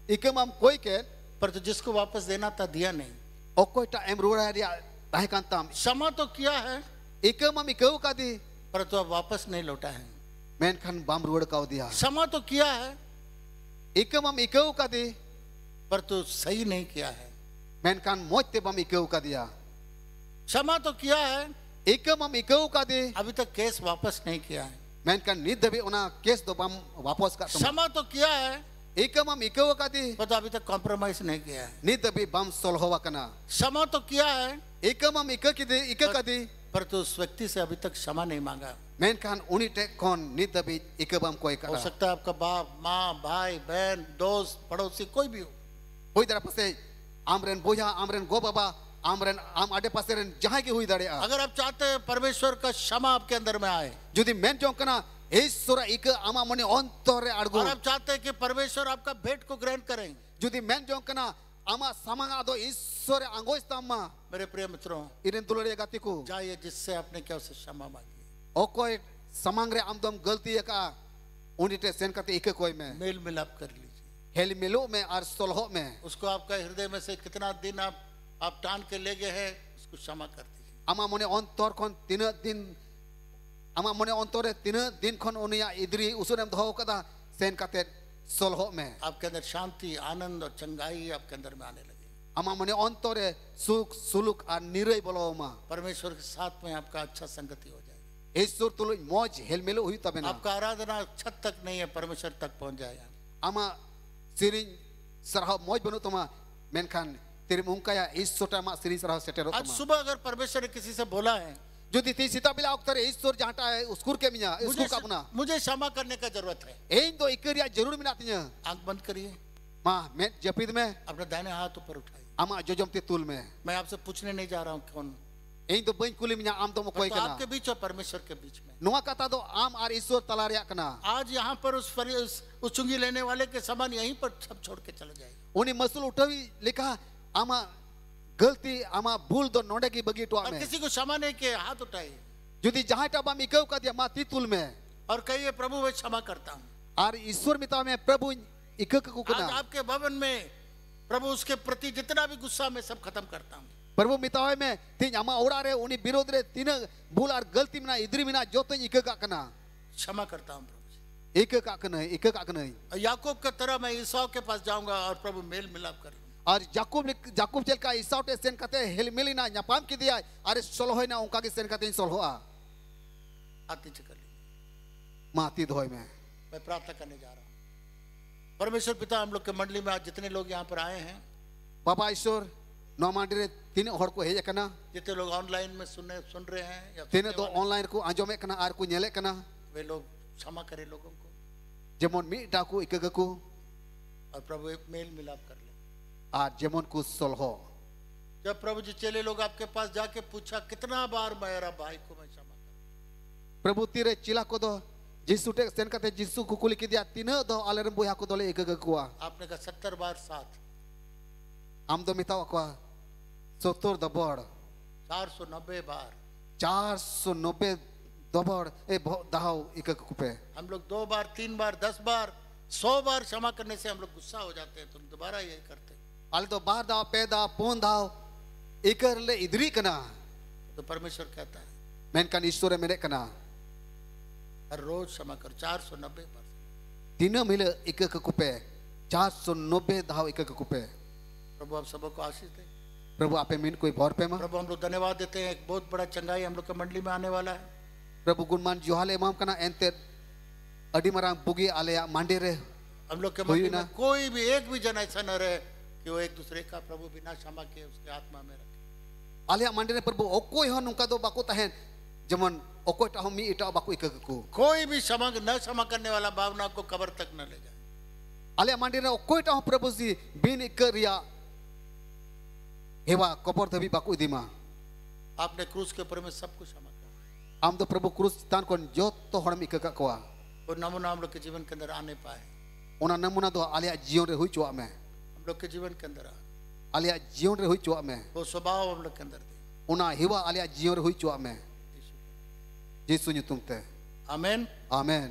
ikam am koi ken पर तो जिसको वापस देना था दिया नहीं। okoita em ruara dia tahe kan tam क्षमा तो किया है ikam am ikau ka di पर तो अब वापस नहीं लौटा है। men kan bam ruar kau dia क्षमा तो किया है ikam am ikau ka di पर तो सही नहीं किया है। men kan moj te bam ikau ka dia क्षमा तो किया है, ikam am ikau ka di अभी तक केस वापस नहीं किया है। men kan nit dabi ona case do bam wapos ka tam क्षमा तो किया है, ikam am ikau ka di पर तो अभी तक कॉम्प्रोमाइज नहीं किया है। nit dabi bam solhowa kana क्षमा तो किया है, ikam am ikau ki di ikau ka di पर तो उस व्यक्ति से अभी तक क्षमा नहीं मांगा। Menkan unite kon nit dabi ikabam koi हो kara. सकता है आपका बाप, माँ, भाई, बहन, दोस्त, पड़ोसी कोई भी हो, Hoi dara pase amren boya amren go baba amren am ade pase ren jahan ki hui dare a. अगर आप चाहते हैं परमेश्वर का क्षमा आपके अंदर में आए, Judi men jong kana Isura ika ama mone ontore और adgu. आप चाहते हैं कि परमेश्वर आपका भेंट को ग्रहण करें, Judi men jong kana ama samanga do Isura angois tamma. मेरे प्रिय मित्रों, Iren tulare gatiku. जाइए जिससे आपने क्या उसे क्षमा मांगी, Okoi samangre amdom galti ka unite sen kate ika koi me. मेल मिलाप कर लीजिए। Heli melu me ar solho me. उसको आपका हृदय में से कितना दिन आप टान के ले गए हैं, उसको क्षमा कर दीजिए। Ama mone ontor kon tina din ama mone ontore tina din kon unia idri usunem dho kada sen kate solho me. आपके अंदर शांति, आनंद और चंगाई आपके अंदर में आने लगे। Ama mone ontore suk suluk ar nirai boloma. परमेश्वर के साथ में आपका अच्छा संगति हो जाएगा। ईश्वर तुलु मौज हेलमेलो हुई तबे ना आपका आराधना छत तक नहीं है, परमेश्वर तक पहुंच जाएगा। आमा सिरिंज सरहा मौज बनो तमा मेनखान तेरे मुंका या ईश्वर टामा सिरिंज सरहा सेटेरो आज तमा सुबह अगर परमेश्वर ने किसी से बोला है, जो दी सीता बिला उक्तरे ईश्वर जहाटा है उसकुर के मिया उसकुर का अपना मुझे क्षमा करने का जरूरत है, एन तो इकरिया जरूर मिनातिया आंख बंद करिए, मां मैं जपिद में अपना दाहिने हाथ ऊपर उठाइए। आमा जो जमते तुल में मैं आपसे पूछने नहीं जा रहा हूँ कौन, एन तो बई कुली मिया आम तो मैं कोई तो कना आपके बीच और परमेश्वर के बीच में। नुआ कथा दो आम और ईश्वर तलारिया कना आज यहाँ पर उस चुंगी लेने वाले के समान यहीं पर सब छोड़ के चला जाएगा। उन्हें मसूल उठावी लिखा आमा गलती आमा भूल दो नोडे की बगी टुआ और में किसी को क्षमा नहीं किया हाथ उठाइए जुदी जहां टाबा मिकव का दिया माती तुल में और कहिए प्रभु मैं क्षमा करता हूँ। और ईश्वर मिता में प्रभु इकक को आज कना आपके भवन में प्रभु उसके प्रति जितना भी गुस्सा मैं सब खत्म करता हूँ। प्रभु मितावे में तीन आमा ओड़ा रे उन्हीं विरोध रे तीन भूल और गलती मिना इधरी मिना जो तो इकक का कना क्षमा करता हूँ प्रभु जी। इकक का कना और याकूब की तरह मैं ईसाव के पास जाऊंगा और प्रभु मेल मिलाप कर लूंगा। और जाकूब चल का ईसाव टे सेन कते हेल मिलिना न्यापाम की दिया अरे सोलह ना उनका के सेन कते सोलह हाथ नीचे कर लीजिए। माती धोय में मैं प्रार्थना करने जा रहा हूँ। परमेश्वर पिता, हम लोग के मंडली में आज जितने लोग यहाँ पर आए हैं, बाबा ईश्वर नौमांडी रे तीन हड़ को हेज कना जितने लोग ऑनलाइन में सुन रहे हैं या तीन सुनने दो वाले, ऑनलाइन को आंजोमे कना आर को नेले कना वे लोग क्षमा करें लोगों को जेमन मिटा को इकक को और प्रभु एक मेल मिलाप कर ले। और जेमन को सोलह जब प्रभु जी चले लोग आपके पास जाके पूछा कितना बार मेरा भाई को मैं क्षमा करूं, प्रभु तीरे चिला को दो जिसु टे सेन कते जिसु को कुली की दिया तीन दो आलरम बुया को दोले इकक को आपने कहा 70 बार 7, आम दो मिताव को 70 दबड़ 490 बार 490 दबड़ ए दहाव इकक को पे हम लोग 2 बार 3 बार 10 बार 100 बार क्षमा करने से हम लोग गुस्सा हो जाते हैं। तुम दोबारा यही करते हैं। आले तो बार दाव पे दाव पोन दाव इकर ले इधरी कना तो परमेश्वर कहता है मैन का ईश्वर मेरे कना हर रोज क्षमा कर 490 बार। तीन मिले इकक को पे 490 दाव इकक को पे प्रभु आप सबको आशीष दे। प्रभु आपे मीन कोई भौर पे मा प्रभु हम लोग धन्यवाद देते हैं, एक बहुत बड़ा चंगाई हम लोग के मंडली में आने वाला है। प्रभु गुणमान जोहाले इमाम कना एंते अडी मरांग बुगी आले मांडे रे हम लोग के मंडली में कोई भी एक भी जन ऐसा न रहे कि वो एक दूसरे का प्रभु बिना क्षमा किए उसके आत्मा में रखे। आले मांडे रे प्रभु ओकोय हो नुका दो बाको तहन जमन ओकोय टा मी इटा बाको इकक को कोई भी क्षमा करने वाला भावना को कब्र तक न ले जाए। आले मांडे रे ओकोय टा प्रभु जी बिन इकरिया हेवा कबर धबी बाको दिमा आपने क्रूस के ऊपर में सब कुछ क्षमा किया। आम दो प्रभु क्रूस तान कोन जो तो हड़म इकक कोआ वो नमूना हम लोग के जीवन के अंदर आने पाए, ओना नमूना दो आले जीवन रे हुई चोआ में हम लोग के जीवन के अंदर आले जीवन रे हुई चोआ में वो स्वभाव हम लोग के अंदर दे। ओना हिवा आले जीवन रे हुई चोआ में यीशु नी तुमते आमीन आमेन।